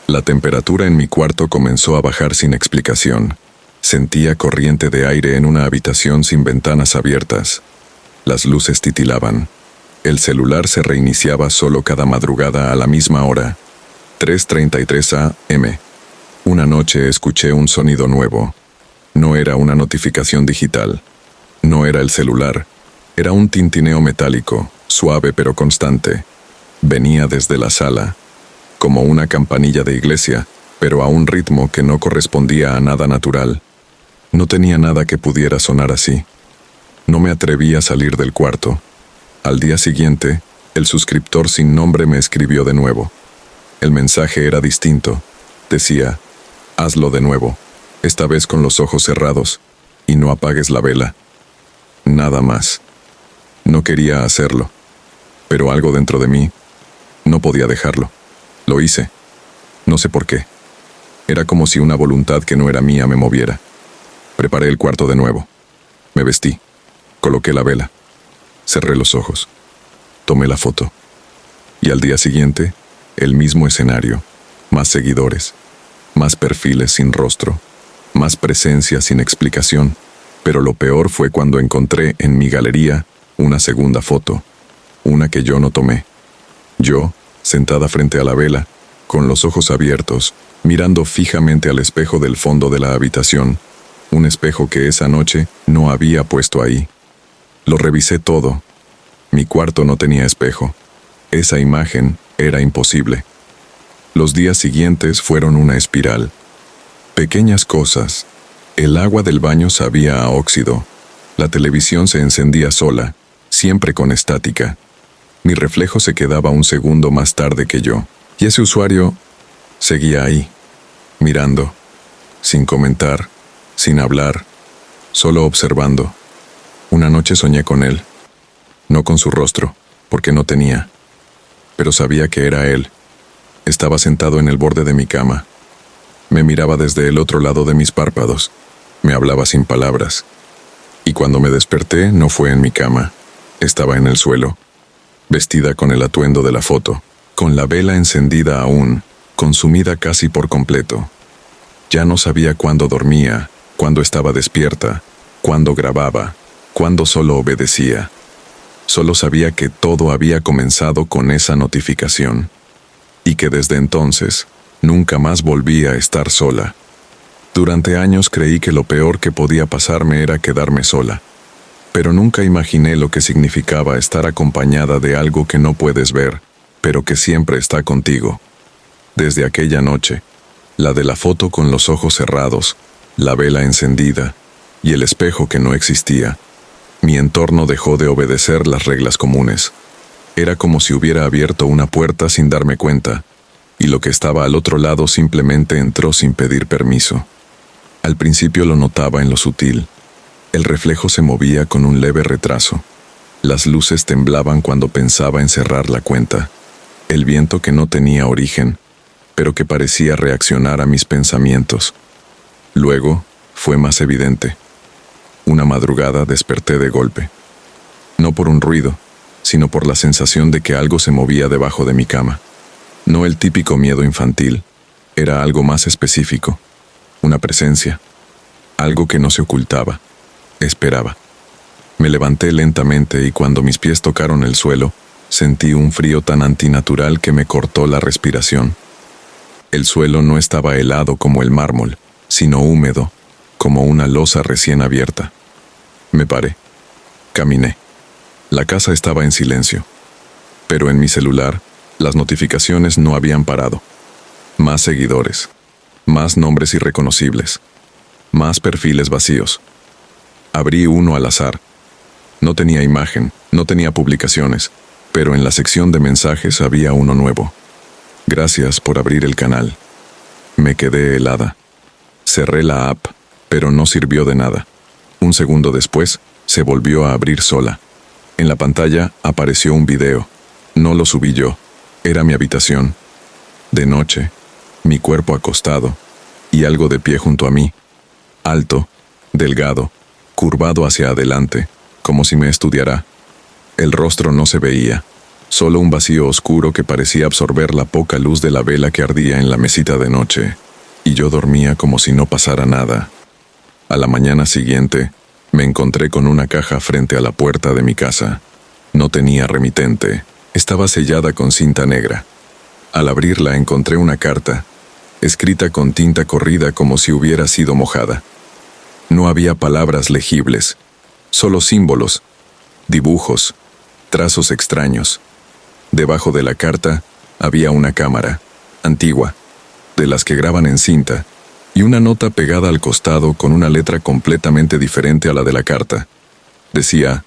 La temperatura en mi cuarto comenzó a bajar sin explicación. Sentía corriente de aire en una habitación sin ventanas abiertas. Las luces titilaban. El celular se reiniciaba solo cada madrugada a la misma hora. 3:33 am. Una noche escuché un sonido nuevo. No era una notificación digital. No era el celular. Era un tintineo metálico, suave pero constante. Venía desde la sala, como una campanilla de iglesia, pero a un ritmo que no correspondía a nada natural. No tenía nada que pudiera sonar así. No me atreví a salir del cuarto. Al día siguiente, el suscriptor sin nombre me escribió de nuevo. El mensaje era distinto. Decía, hazlo de nuevo, esta vez con los ojos cerrados, y no apagues la vela. Nada más. No quería hacerlo, pero algo dentro de mí no podía dejarlo. Lo hice. No sé por qué. Era como si una voluntad que no era mía me moviera. Preparé el cuarto de nuevo. Me vestí. Coloqué la vela. Cerré los ojos. Tomé la foto. Y al día siguiente, el mismo escenario. Más seguidores. Más perfiles sin rostro. Más presencia sin explicación. Pero lo peor fue cuando encontré en mi galería una segunda foto. Una que yo no tomé. Yo, sentada frente a la vela, con los ojos abiertos, mirando fijamente al espejo del fondo de la habitación. Un espejo que esa noche no había puesto ahí. Lo revisé todo. Mi cuarto no tenía espejo. Esa imagen era imposible. Los días siguientes fueron una espiral. Pequeñas cosas. El agua del baño sabía a óxido. La televisión se encendía sola, siempre con estática. Mi reflejo se quedaba un segundo más tarde que yo. Y ese usuario seguía ahí, mirando, sin comentar, sin hablar, solo observando. Una noche soñé con él. No con su rostro, porque no tenía. Pero sabía que era él. Estaba sentado en el borde de mi cama. Me miraba desde el otro lado de mis párpados. Me hablaba sin palabras. Y cuando me desperté, no fue en mi cama. Estaba en el suelo, vestida con el atuendo de la foto, con la vela encendida aún, consumida casi por completo. Ya no sabía cuándo dormía, cuándo estaba despierta, cuándo grababa, cuándo solo obedecía. Solo sabía que todo había comenzado con esa notificación, y que desde entonces nunca más volví a estar sola. Durante años creí que lo peor que podía pasarme era quedarme sola, pero nunca imaginé lo que significaba estar acompañada de algo que no puedes ver, pero que siempre está contigo. Desde aquella noche, la de la foto con los ojos cerrados, la vela encendida y el espejo que no existía, mi entorno dejó de obedecer las reglas comunes. Era como si hubiera abierto una puerta sin darme cuenta, y lo que estaba al otro lado simplemente entró sin pedir permiso. Al principio lo notaba en lo sutil. El reflejo se movía con un leve retraso. Las luces temblaban cuando pensaba en cerrar la cuenta. El viento que no tenía origen, pero que parecía reaccionar a mis pensamientos. Luego, fue más evidente. Una madrugada desperté de golpe. No por un ruido, sino por la sensación de que algo se movía debajo de mi cama. No el típico miedo infantil, era algo más específico. Una presencia. Algo que no se ocultaba. Esperaba. Me levanté lentamente y cuando mis pies tocaron el suelo, sentí un frío tan antinatural que me cortó la respiración. El suelo no estaba helado como el mármol, sino húmedo, como una losa recién abierta. Me paré. Caminé. La casa estaba en silencio. Pero en mi celular, las notificaciones no habían parado. Más seguidores. Más nombres irreconocibles. Más perfiles vacíos. Abrí uno al azar. No tenía imagen, no tenía publicaciones, pero en la sección de mensajes había uno nuevo. Gracias por abrir el canal. Me quedé helada. Cerré la app, pero no sirvió de nada. Un segundo después, se volvió a abrir sola. En la pantalla apareció un video. No lo subí yo. Era mi habitación. De noche, mi cuerpo acostado, y algo de pie junto a mí. Alto, delgado, curvado hacia adelante, como si me estudiara. El rostro no se veía, solo un vacío oscuro que parecía absorber la poca luz de la vela que ardía en la mesita de noche, y yo dormía como si no pasara nada. A la mañana siguiente, me encontré con una caja frente a la puerta de mi casa. No tenía remitente, estaba sellada con cinta negra. Al abrirla encontré una carta, escrita con tinta corrida como si hubiera sido mojada. No había palabras legibles, solo símbolos, dibujos, trazos extraños. Debajo de la carta había una cámara, antigua, de las que graban en cinta, y una nota pegada al costado con una letra completamente diferente a la de la carta. Decía,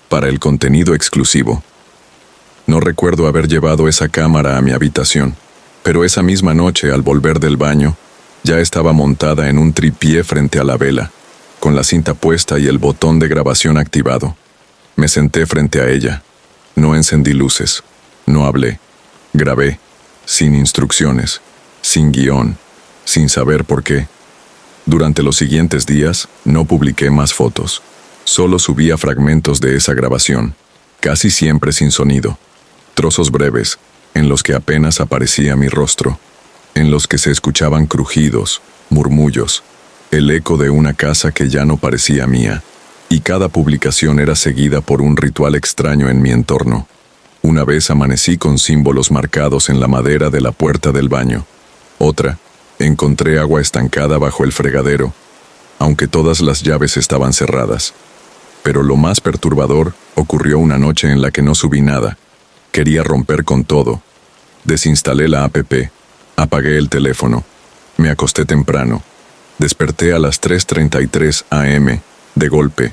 para el contenido exclusivo. No recuerdo haber llevado esa cámara a mi habitación, pero esa misma noche, al volver del baño, ya estaba montada en un tripié frente a la vela, con la cinta puesta y el botón de grabación activado. Me senté frente a ella. No encendí luces. No hablé. Grabé. Sin instrucciones. Sin guión. sin saber por qué. Durante los siguientes días, no publiqué más fotos. Solo subía fragmentos de esa grabación, casi siempre sin sonido. Trozos breves, en los que apenas aparecía mi rostro, en los que se escuchaban crujidos, murmullos, el eco de una casa que ya no parecía mía, y cada publicación era seguida por un ritual extraño en mi entorno. Una vez amanecí con símbolos marcados en la madera de la puerta del baño. Otra, encontré agua estancada bajo el fregadero, aunque todas las llaves estaban cerradas. Pero lo más perturbador ocurrió una noche en la que no subí nada. Quería romper con todo. Desinstalé la app, apagué el teléfono, me acosté temprano. Desperté a las 3:33 am, de golpe.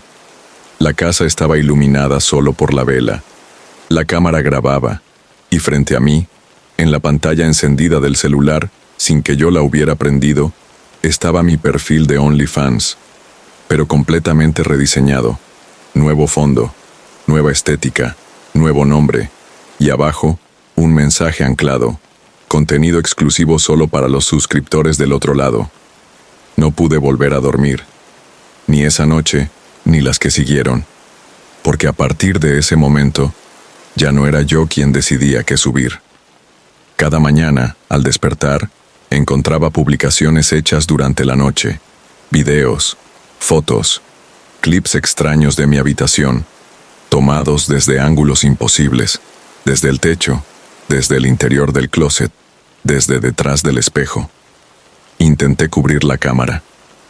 La casa estaba iluminada solo por la vela. La cámara grababa, y frente a mí, en la pantalla encendida del celular, sin que yo la hubiera prendido, estaba mi perfil de OnlyFans, pero completamente rediseñado. Nuevo fondo, nueva estética, nuevo nombre, y abajo, un mensaje anclado, contenido exclusivo solo para los suscriptores del otro lado. No pude volver a dormir, ni esa noche, ni las que siguieron, porque a partir de ese momento, ya no era yo quien decidía qué subir. Cada mañana, al despertar, encontraba publicaciones hechas durante la noche, videos, fotos, clips extraños de mi habitación, tomados desde ángulos imposibles, desde el techo, desde el interior del closet, desde detrás del espejo. Intenté cubrir la cámara.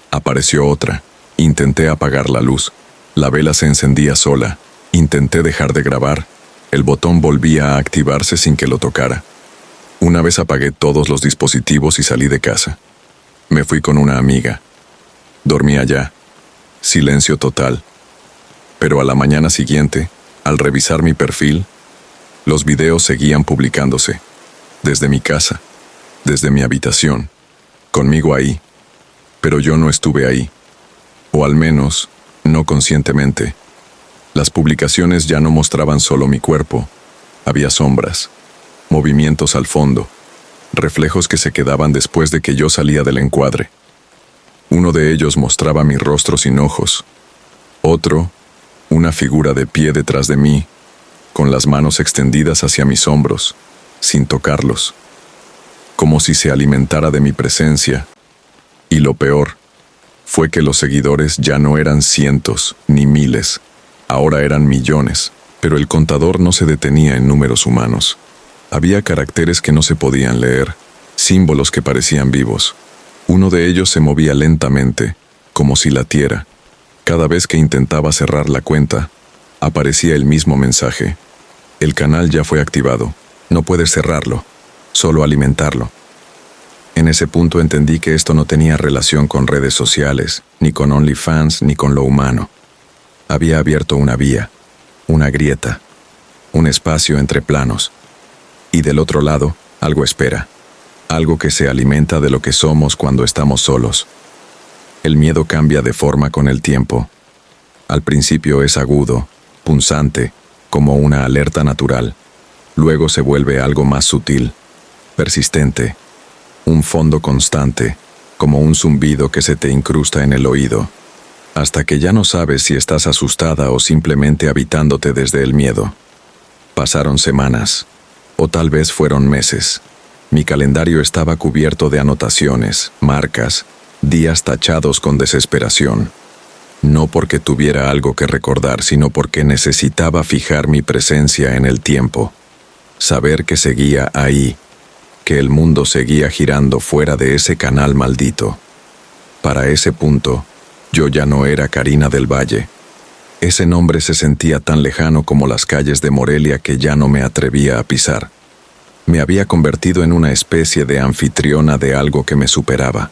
Apareció otra. Intenté apagar la luz. La vela se encendía sola. Intenté dejar de grabar. El botón volvía a activarse sin que lo tocara. Una vez apagué todos los dispositivos y salí de casa. Me fui con una amiga. Dormí allá. Silencio total. Pero a la mañana siguiente, al revisar mi perfil, los videos seguían publicándose. Desde mi casa, desde mi habitación, conmigo ahí. Pero yo no estuve ahí. O al menos, no conscientemente. Las publicaciones ya no mostraban solo mi cuerpo. Había sombras, movimientos al fondo, reflejos que se quedaban después de que yo salía del encuadre. Uno de ellos mostraba mi rostro sin ojos. Otro, una figura de pie detrás de mí, con las manos extendidas hacia mis hombros, sin tocarlos, como si se alimentara de mi presencia. Y lo peor fue que los seguidores ya no eran cientos ni miles, ahora eran millones, pero el contador no se detenía en números humanos. Había caracteres que no se podían leer, símbolos que parecían vivos. Uno de ellos se movía lentamente, como si latiera. Cada vez que intentaba cerrar la cuenta, aparecía el mismo mensaje. El canal ya fue activado. No puedes cerrarlo, solo alimentarlo. En ese punto entendí que esto no tenía relación con redes sociales, ni con OnlyFans, ni con lo humano. Había abierto una vía, una grieta, un espacio entre planos. Y del otro lado, algo espera. Algo que se alimenta de lo que somos cuando estamos solos. El miedo cambia de forma con el tiempo. Al principio es agudo, punzante, como una alerta natural. Luego se vuelve algo más sutil, persistente, un fondo constante, como un zumbido que se te incrusta en el oído, hasta que ya no sabes si estás asustada o simplemente habitándote desde el miedo. Pasaron semanas, o tal vez fueron meses. Mi calendario estaba cubierto de anotaciones, marcas, días tachados con desesperación. No porque tuviera algo que recordar, sino porque necesitaba fijar mi presencia en el tiempo. Saber que seguía ahí, que el mundo seguía girando fuera de ese canal maldito. Para ese punto, yo ya no era Karina del Valle. Ese nombre se sentía tan lejano como las calles de Morelia que ya no me atrevía a pisar. Me había convertido en una especie de anfitriona de algo que me superaba.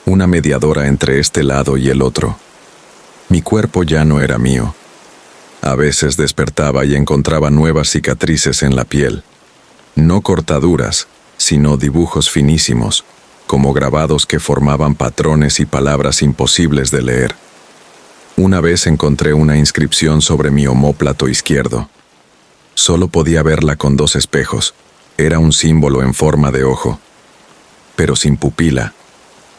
Una mediadora entre este lado y el otro. Mi cuerpo ya no era mío. A veces despertaba y encontraba nuevas cicatrices en la piel. No cortaduras, sino dibujos finísimos, como grabados que formaban patrones y palabras imposibles de leer. Una vez encontré una inscripción sobre mi omóplato izquierdo. Solo podía verla con 2 espejos. Era un símbolo en forma de ojo, pero sin pupila,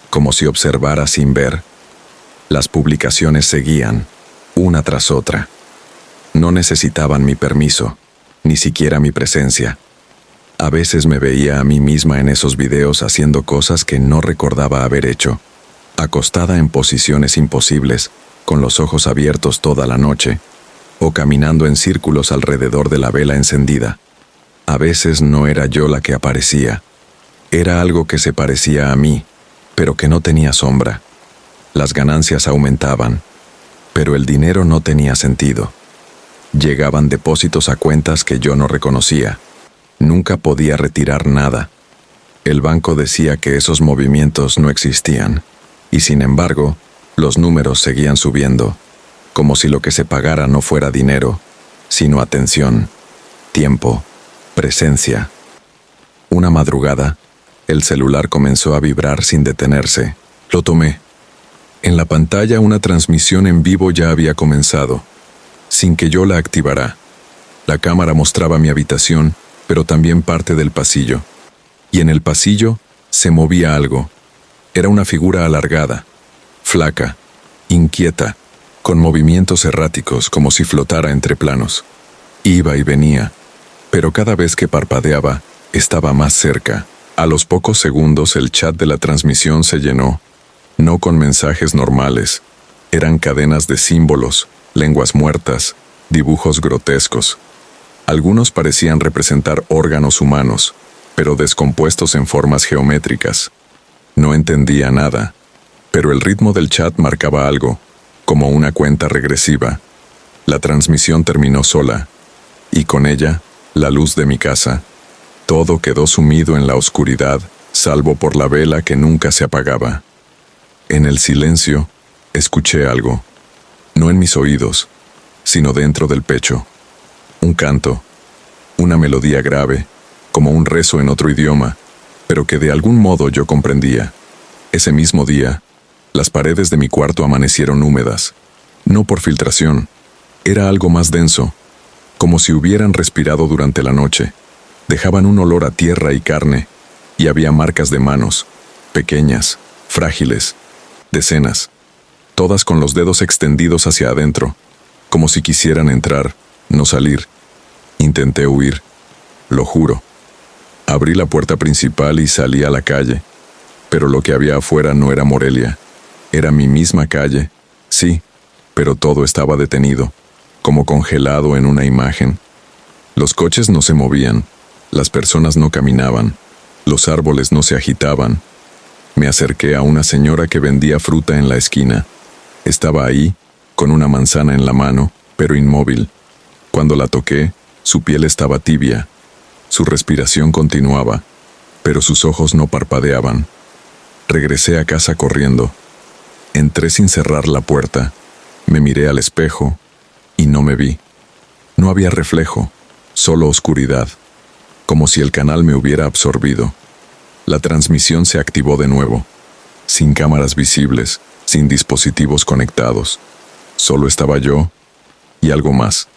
como si observara sin ver. Las publicaciones seguían, una tras otra. No necesitaban mi permiso, ni siquiera mi presencia. A veces me veía a mí misma en esos videos haciendo cosas que no recordaba haber hecho, acostada en posiciones imposibles, con los ojos abiertos toda la noche, o caminando en círculos alrededor de la vela encendida. A veces no era yo la que aparecía. Era algo que se parecía a mí, pero que no tenía sombra. Las ganancias aumentaban, pero el dinero no tenía sentido. Llegaban depósitos a cuentas que yo no reconocía. Nunca podía retirar nada. El banco decía que esos movimientos no existían, y sin embargo, los números seguían subiendo, como si lo que se pagara no fuera dinero, sino atención, tiempo, presencia. Una madrugada, el celular comenzó a vibrar sin detenerse. Lo tomé. En la pantalla una transmisión en vivo ya había comenzado, sin que yo la activara. La cámara mostraba mi habitación, pero también parte del pasillo. Y en el pasillo se movía algo. Era una figura alargada, flaca, inquieta, con movimientos erráticos como si flotara entre planos. Iba y venía, pero cada vez que parpadeaba, estaba más cerca. A los pocos segundos el chat de la transmisión se llenó, no con mensajes normales. Eran cadenas de símbolos, lenguas muertas, dibujos grotescos. Algunos parecían representar órganos humanos, pero descompuestos en formas geométricas. No entendía nada, pero el ritmo del chat marcaba algo, como una cuenta regresiva. La transmisión terminó sola, y con ella, la luz de mi casa. Todo quedó sumido en la oscuridad, salvo por la vela que nunca se apagaba. En el silencio, escuché algo, no en mis oídos, sino dentro del pecho. Un canto, una melodía grave, como un rezo en otro idioma, pero que de algún modo yo comprendía. Ese mismo día, las paredes de mi cuarto amanecieron húmedas, no por filtración, era algo más denso, como si hubieran respirado durante la noche. Dejaban un olor a tierra y carne, y había marcas de manos, pequeñas, frágiles, decenas, todas con los dedos extendidos hacia adentro, como si quisieran entrar, no salir. Intenté huir, lo juro. Abrí la puerta principal y salí a la calle, pero lo que había afuera no era Morelia, era mi misma calle, sí, pero todo estaba detenido, como congelado en una imagen. Los coches no se movían, las personas no caminaban, los árboles no se agitaban. Me acerqué a una señora que vendía fruta en la esquina. Estaba ahí, con una manzana en la mano, pero inmóvil. Cuando la toqué, su piel estaba tibia. Su respiración continuaba, pero sus ojos no parpadeaban. Regresé a casa corriendo. Entré sin cerrar la puerta. Me miré al espejo y no me vi. No había reflejo, solo oscuridad, como si el canal me hubiera absorbido. La transmisión se activó de nuevo, sin cámaras visibles, sin dispositivos conectados. Solo estaba yo y algo más.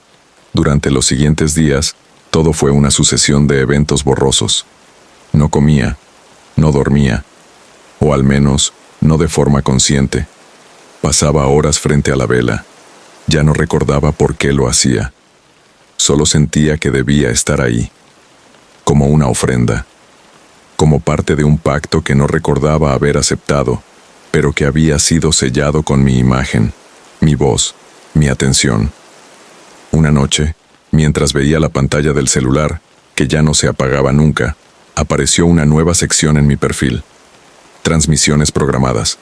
Durante los siguientes días, todo fue una sucesión de eventos borrosos. No comía, no dormía, o al menos no de forma consciente. Pasaba horas frente a la vela. Ya no recordaba por qué lo hacía. Solo sentía que debía estar ahí, como una ofrenda, como parte de un pacto que no recordaba haber aceptado, pero que había sido sellado con mi imagen, mi voz, mi atención. Una noche, mientras veía la pantalla del celular, que ya no se apagaba nunca, apareció una nueva sección en mi perfil. Transmisiones programadas.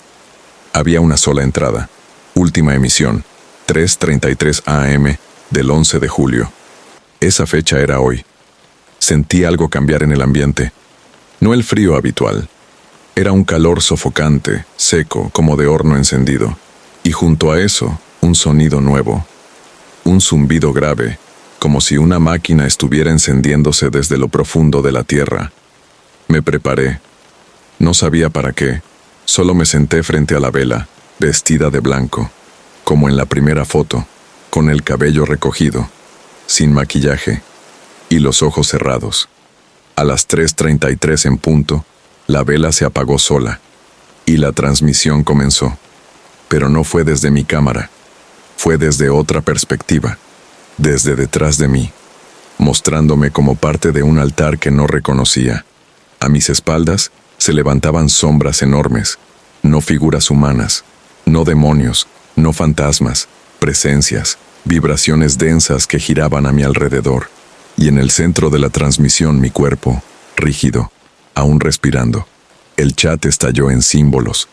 Había una sola entrada. Última emisión, 3:33 AM del 11 de julio. Esa fecha era hoy. Sentí algo cambiar en el ambiente. No el frío habitual. Era un calor sofocante, seco, como de horno encendido. Y junto a eso, un sonido nuevo. Un zumbido grave, como si una máquina estuviera encendiéndose desde lo profundo de la tierra. Me preparé. No sabía para qué. Solo me senté frente a la vela, vestida de blanco, como en la primera foto, con el cabello recogido, sin maquillaje, y los ojos cerrados. A las 3:33 en punto, la vela se apagó sola, y la transmisión comenzó. Pero no fue desde mi cámara, fue desde otra perspectiva, desde detrás de mí, mostrándome como parte de un altar que no reconocía. A mis espaldas se levantaban sombras enormes, no figuras humanas, no demonios, no fantasmas, presencias, vibraciones densas que giraban a mi alrededor, y en el centro de la transmisión mi cuerpo, rígido, aún respirando. El chat estalló en símbolos,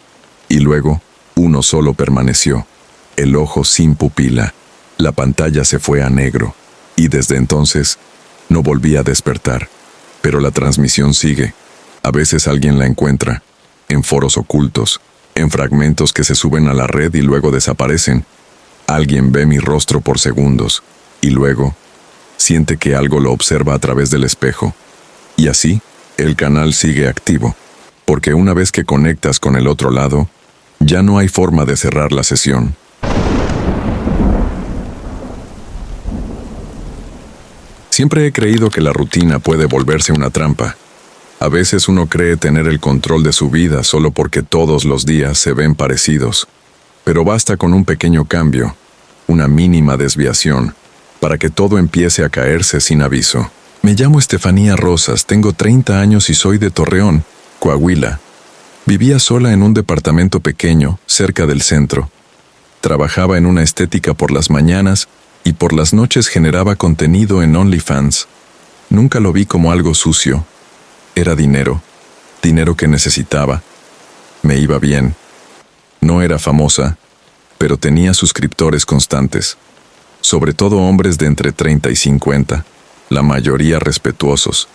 y luego uno solo permaneció, el ojo sin pupila. La pantalla se fue a negro, y desde entonces no volví a despertar. Pero la transmisión sigue. A veces alguien la encuentra, en foros ocultos, en fragmentos que se suben a la red y luego desaparecen. Alguien ve mi rostro por segundos, y luego siente que algo lo observa a través del espejo. Y así, el canal sigue activo, porque una vez que conectas con el otro lado, ya no hay forma de cerrar la sesión. Siempre he creído que la rutina puede volverse una trampa. A veces uno cree tener el control de su vida solo porque todos los días se ven parecidos. Pero basta con un pequeño cambio, una mínima desviación, para que todo empiece a caerse sin aviso. Me llamo Estefanía Rosas, tengo 30 años y soy de Torreón, Coahuila. Vivía sola en un departamento pequeño, cerca del centro. Trabajaba en una estética por las mañanas y por las noches generaba contenido en OnlyFans. Nunca lo vi como algo sucio. Era dinero que necesitaba. Me iba bien. No era famosa, pero tenía suscriptores constantes, sobre todo hombres de entre 30 y 50, la mayoría respetuosos.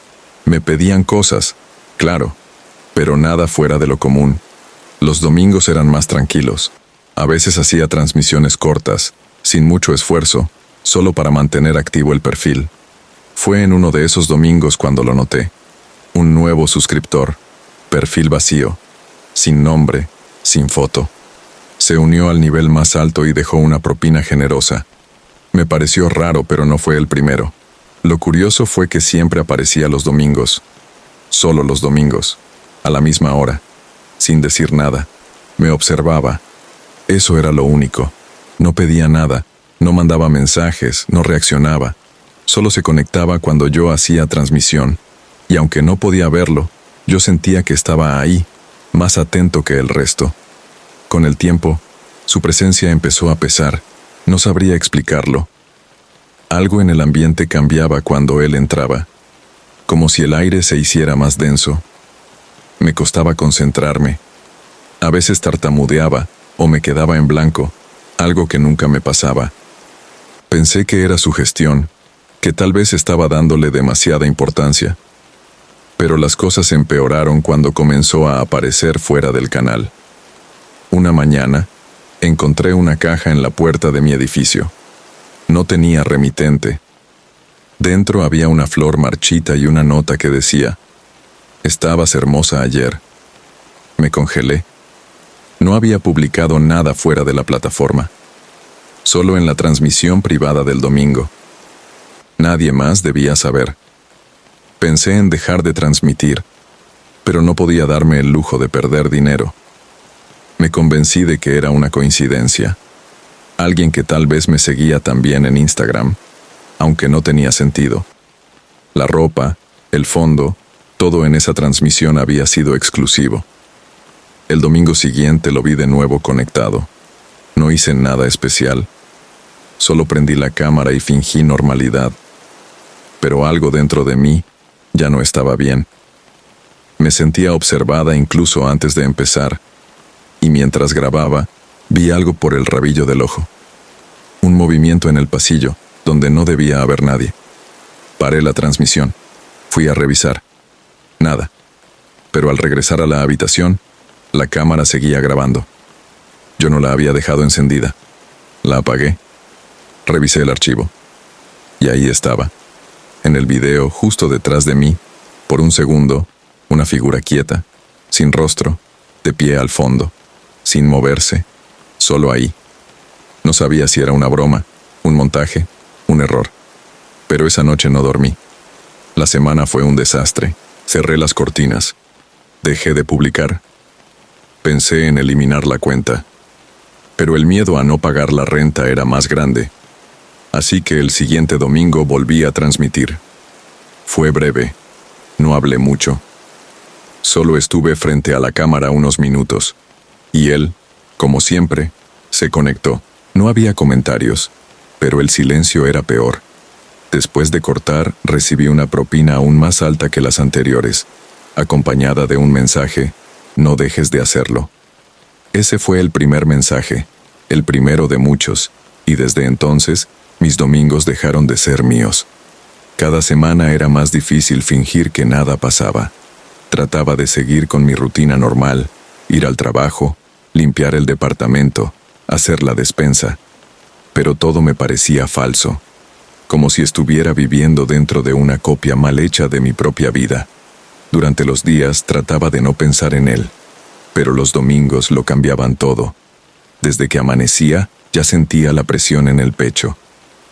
Me pedían cosas, claro, pero nada fuera de lo común. Los domingos eran más tranquilos. A veces hacía transmisiones cortas, sin mucho esfuerzo, solo para mantener activo el perfil. Fue en uno de esos domingos cuando lo noté. Un nuevo suscriptor, perfil vacío, sin nombre, sin foto. Se unió al nivel más alto y dejó una propina generosa. Me pareció raro, pero no fue el primero. Lo curioso fue que siempre aparecía los domingos. Solo los domingos, a la misma hora, sin decir nada. Me observaba. Eso era lo único. No pedía nada, no mandaba mensajes, no reaccionaba. Solo se conectaba cuando yo hacía transmisión. Y aunque no podía verlo, yo sentía que estaba ahí, más atento que el resto. Con el tiempo, su presencia empezó a pesar. No sabría explicarlo. Algo en el ambiente cambiaba cuando él entraba, como si el aire se hiciera más denso. Me costaba concentrarme. A veces tartamudeaba o me quedaba en blanco, algo que nunca me pasaba. Pensé que era su gestión, que tal vez estaba dándole demasiada importancia. Pero las cosas empeoraron cuando comenzó a aparecer fuera del canal. Una mañana, encontré una caja en la puerta de mi edificio. No tenía remitente. Dentro había una flor marchita y una nota que decía: «Estabas hermosa ayer». Me congelé. No había publicado nada fuera de la plataforma. Solo en la transmisión privada del domingo. Nadie más debía saber. Pensé en dejar de transmitir, pero no podía darme el lujo de perder dinero. Me convencí de que era una coincidencia. Alguien que tal vez me seguía también en Instagram, aunque no tenía sentido. La ropa, el fondo, todo en esa transmisión había sido exclusivo. El domingo siguiente lo vi de nuevo conectado. No hice nada especial. Solo prendí la cámara y fingí normalidad. Pero algo dentro de mí ya no estaba bien. Me sentía observada incluso antes de empezar, y mientras grababa, vi algo por el rabillo del ojo. Un movimiento en el pasillo, donde no debía haber nadie. Paré la transmisión. Fui a revisar. Nada. Pero al regresar a la habitación, la cámara seguía grabando. Yo no la había dejado encendida. La apagué. Revisé el archivo. Y ahí estaba. En el video, justo detrás de mí, por un segundo, una figura quieta, sin rostro, de pie al fondo, sin moverse, solo ahí. No sabía si era una broma, un montaje, un error. Pero esa noche no dormí. La semana fue un desastre. Cerré las cortinas. Dejé de publicar. Pensé en eliminar la cuenta, pero el miedo a no pagar la renta era más grande. Así que el siguiente domingo volví a transmitir. Fue breve, no hablé mucho. Solo estuve frente a la cámara unos minutos, y él, como siempre, se conectó. No había comentarios, pero el silencio era peor. Después de cortar, recibí una propina aún más alta que las anteriores, acompañada de un mensaje: no dejes de hacerlo. Ese fue el primer mensaje, el primero de muchos, y desde entonces, mis domingos dejaron de ser míos. Cada semana era más difícil fingir que nada pasaba. Trataba de seguir con mi rutina normal, ir al trabajo, limpiar el departamento, hacer la despensa. Pero todo me parecía falso, como si estuviera viviendo dentro de una copia mal hecha de mi propia vida. Durante los días trataba de no pensar en él, pero los domingos lo cambiaban todo. Desde que amanecía, ya sentía la presión en el pecho.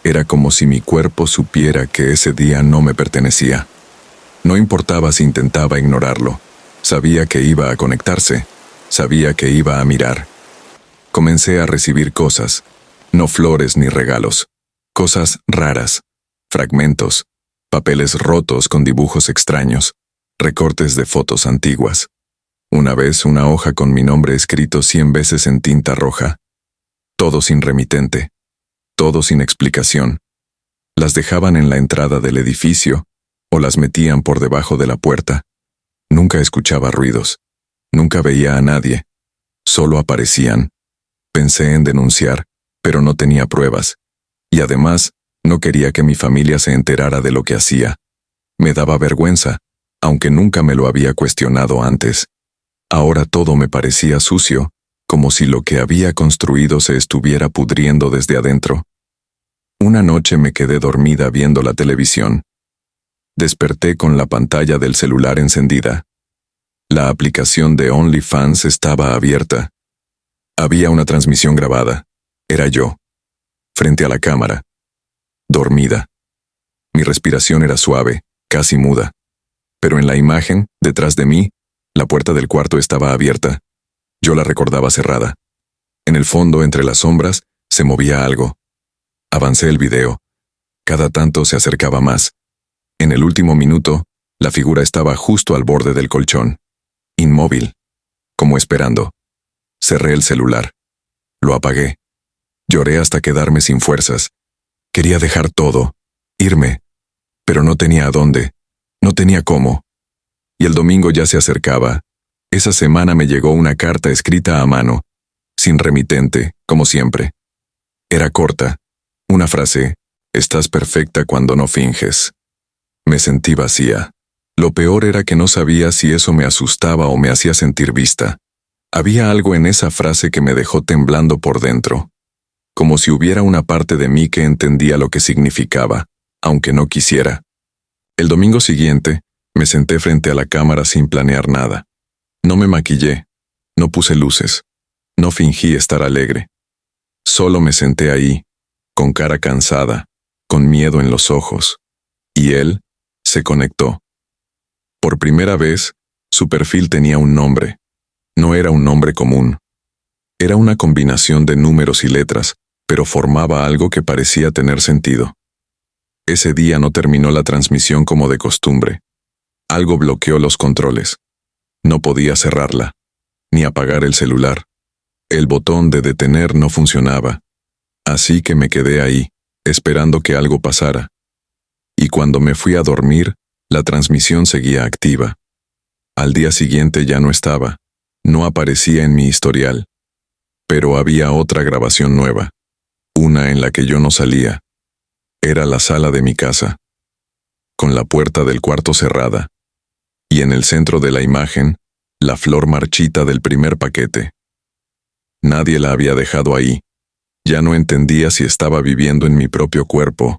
Era como si mi cuerpo supiera que ese día no me pertenecía. No importaba si intentaba ignorarlo. Sabía que iba a conectarse. Sabía que iba a mirar. Comencé a recibir cosas, no flores ni regalos. Cosas raras, fragmentos, papeles rotos con dibujos extraños, recortes de fotos antiguas. Una vez una hoja con mi nombre escrito 100 veces en tinta roja. Todo sin remitente. Todo sin explicación. Las dejaban en la entrada del edificio o las metían por debajo de la puerta. Nunca escuchaba ruidos. Nunca veía a nadie. Solo aparecían. Pensé en denunciar, pero no tenía pruebas. Y además, no quería que mi familia se enterara de lo que hacía. Me daba vergüenza, aunque nunca me lo había cuestionado antes. Ahora todo me parecía sucio, como si lo que había construido se estuviera pudriendo desde adentro. Una noche me quedé dormida viendo la televisión. Desperté con la pantalla del celular encendida. La aplicación de OnlyFans estaba abierta. Había una transmisión grabada. Era yo, frente a la cámara, dormida. Mi respiración era suave, casi muda. Pero en la imagen, detrás de mí, la puerta del cuarto estaba abierta. Yo la recordaba cerrada. En el fondo, entre las sombras, se movía algo. Avancé el video. Cada tanto se acercaba más. En el último minuto, la figura estaba justo al borde del colchón. Inmóvil. Como esperando. Cerré el celular. Lo apagué. Lloré hasta quedarme sin fuerzas. Quería dejar todo. Irme. Pero no tenía a dónde. No tenía cómo. Y el domingo ya se acercaba. Esa semana me llegó una carta escrita a mano. Sin remitente, como siempre. Era corta. Una frase: estás perfecta cuando no finges. Me sentí vacía. Lo peor era que no sabía si eso me asustaba o me hacía sentir vista. Había algo en esa frase que me dejó temblando por dentro. Como si hubiera una parte de mí que entendía lo que significaba, aunque no quisiera. El domingo siguiente, me senté frente a la cámara sin planear nada. No me maquillé, no puse luces, no fingí estar alegre. Solo me senté ahí, con cara cansada, con miedo en los ojos. Y él se conectó. Por primera vez, su perfil tenía un nombre. No era un nombre común. Era una combinación de números y letras, pero formaba algo que parecía tener sentido. Ese día no terminó la transmisión como de costumbre. Algo bloqueó los controles. No podía cerrarla, ni apagar el celular. El botón de detener no funcionaba. Así que me quedé ahí, esperando que algo pasara. Y cuando me fui a dormir, la transmisión seguía activa. Al día siguiente ya no estaba. No aparecía en mi historial. Pero había otra grabación nueva. Una en la que yo no salía. Era la sala de mi casa, con la puerta del cuarto cerrada. Y en el centro de la imagen, la flor marchita del primer paquete. Nadie la había dejado ahí. Ya no entendía si estaba viviendo en mi propio cuerpo,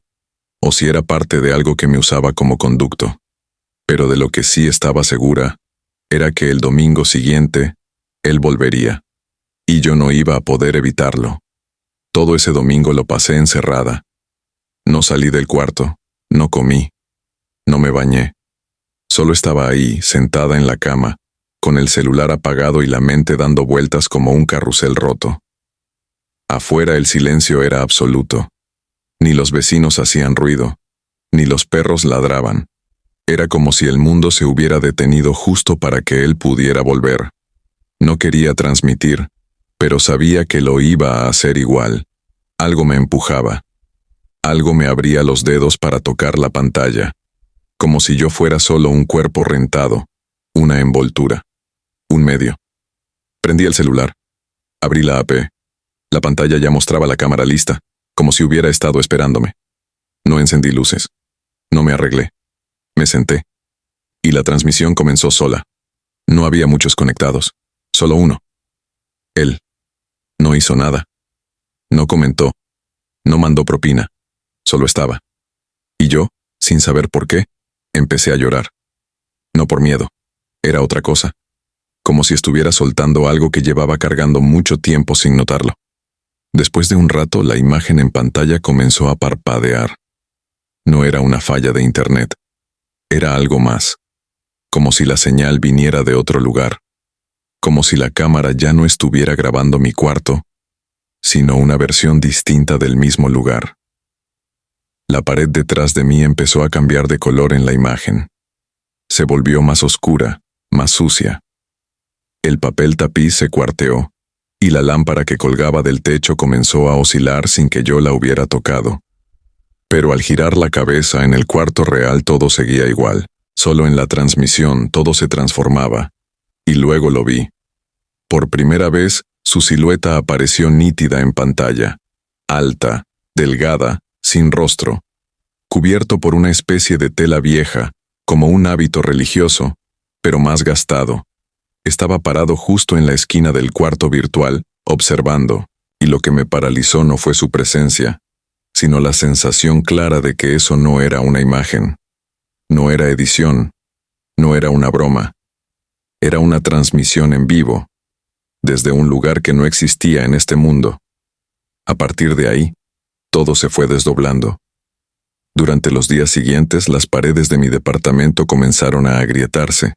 o si era parte de algo que me usaba como conducto. Pero de lo que sí estaba segura, era que el domingo siguiente, él volvería. Y yo no iba a poder evitarlo. Todo ese domingo lo pasé encerrada. No salí del cuarto, no comí, no me bañé. Solo estaba ahí, sentada en la cama, con el celular apagado y la mente dando vueltas como un carrusel roto. Afuera el silencio era absoluto. Ni los vecinos hacían ruido, ni los perros ladraban. Era como si el mundo se hubiera detenido justo para que él pudiera volver. No quería transmitir, pero sabía que lo iba a hacer igual. Algo me empujaba. Algo me abría los dedos para tocar la pantalla, como si yo fuera solo un cuerpo rentado, una envoltura, un medio. Prendí el celular. Abrí la app. La pantalla ya mostraba la cámara lista, como si hubiera estado esperándome. No encendí luces. No me arreglé. Me senté. Y la transmisión comenzó sola. No había muchos conectados. Solo uno. Él. No hizo nada. No comentó. No mandó propina. Solo estaba. Y yo, sin saber por qué, empecé a llorar. No por miedo. Era otra cosa. Como si estuviera soltando algo que llevaba cargando mucho tiempo sin notarlo. Después de un rato, la imagen en pantalla comenzó a parpadear. No era una falla de internet. Era algo más. Como si la señal viniera de otro lugar. Como si la cámara ya no estuviera grabando mi cuarto, sino una versión distinta del mismo lugar. La pared detrás de mí empezó a cambiar de color en la imagen. Se volvió más oscura, más sucia. El papel tapiz se cuarteó, y la lámpara que colgaba del techo comenzó a oscilar sin que yo la hubiera tocado. Pero al girar la cabeza en el cuarto real todo seguía igual, solo en la transmisión todo se transformaba. Y luego lo vi. Por primera vez, su silueta apareció nítida en pantalla, alta, delgada, sin rostro, cubierto por una especie de tela vieja, como un hábito religioso, pero más gastado. Estaba parado justo en la esquina del cuarto virtual, observando, y lo que me paralizó no fue su presencia, sino la sensación clara de que eso no era una imagen, no era edición, no era una broma, era una transmisión en vivo, desde un lugar que no existía en este mundo. A partir de ahí, todo se fue desdoblando. Durante los días siguientes, las paredes de mi departamento comenzaron a agrietarse.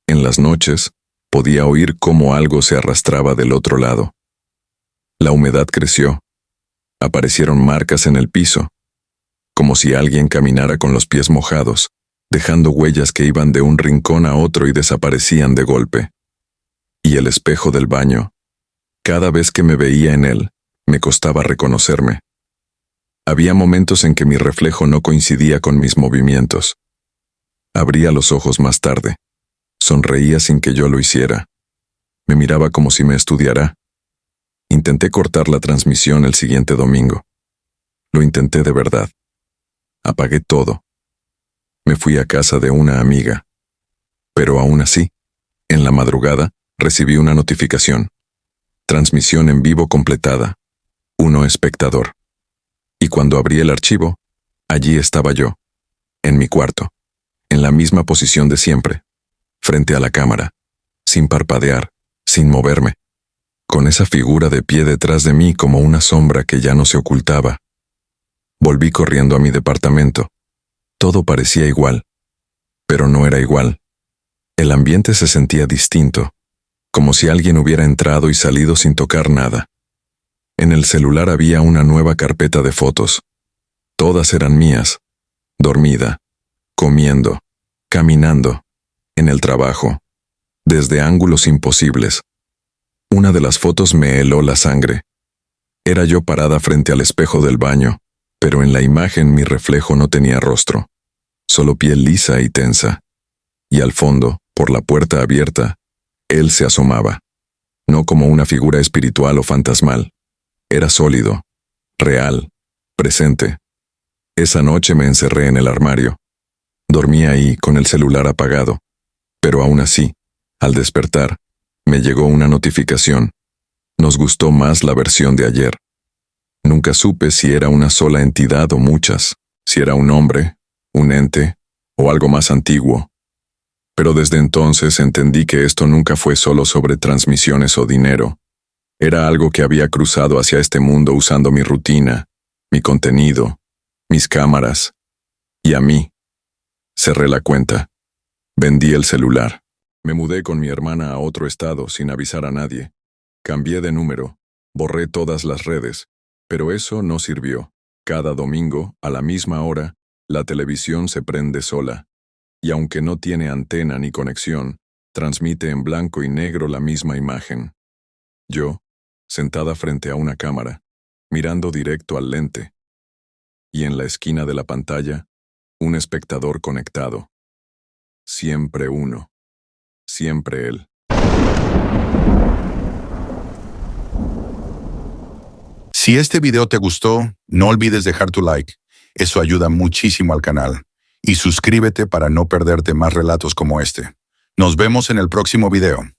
En las noches, podía oír cómo algo se arrastraba del otro lado. La humedad creció. Aparecieron marcas en el piso, como si alguien caminara con los pies mojados, dejando huellas que iban de un rincón a otro y desaparecían de golpe. Y el espejo del baño, cada vez que me veía en él, me costaba reconocerme. Había momentos en que mi reflejo no coincidía con mis movimientos. Abría los ojos más tarde. Sonreía sin que yo lo hiciera. Me miraba como si me estudiara. Intenté cortar la transmisión el siguiente domingo. Lo intenté de verdad. Apagué todo. Me fui a casa de una amiga. Pero aún así, en la madrugada, recibí una notificación. Transmisión en vivo completada. 1 espectador. Y cuando abrí el archivo, allí estaba yo, en mi cuarto, en la misma posición de siempre, frente a la cámara, sin parpadear, sin moverme, con esa figura de pie detrás de mí como una sombra que ya no se ocultaba. Volví corriendo a mi departamento. Todo parecía igual, pero no era igual. El ambiente se sentía distinto, como si alguien hubiera entrado y salido sin tocar nada. En el celular había una nueva carpeta de fotos. Todas eran mías, dormida, comiendo, caminando, en el trabajo, desde ángulos imposibles. Una de las fotos me heló la sangre. Era yo parada frente al espejo del baño, pero en la imagen mi reflejo no tenía rostro, solo piel lisa y tensa. Y al fondo, por la puerta abierta, él se asomaba, no como una figura espiritual o fantasmal. Era sólido, real, presente. Esa noche me encerré en el armario. Dormí ahí con el celular apagado, pero aún así, al despertar, me llegó una notificación. Nos gustó más la versión de ayer. Nunca supe si era una sola entidad o muchas, si era un hombre, un ente o algo más antiguo. Pero desde entonces entendí que esto nunca fue solo sobre transmisiones o dinero. Era algo que había cruzado hacia este mundo usando mi rutina, mi contenido, mis cámaras, y a mí. Cerré la cuenta. Vendí el celular. Me mudé con mi hermana a otro estado sin avisar a nadie. Cambié de número, borré todas las redes, pero eso no sirvió. Cada domingo, a la misma hora, la televisión se prende sola, y aunque no tiene antena ni conexión, transmite en blanco y negro la misma imagen. Yo, sentada frente a una cámara, mirando directo al lente, y en la esquina de la pantalla, un espectador conectado. Siempre uno. Siempre él. Si este video te gustó, no olvides dejar tu like. Eso ayuda muchísimo al canal. Y suscríbete para no perderte más relatos como este. Nos vemos en el próximo video.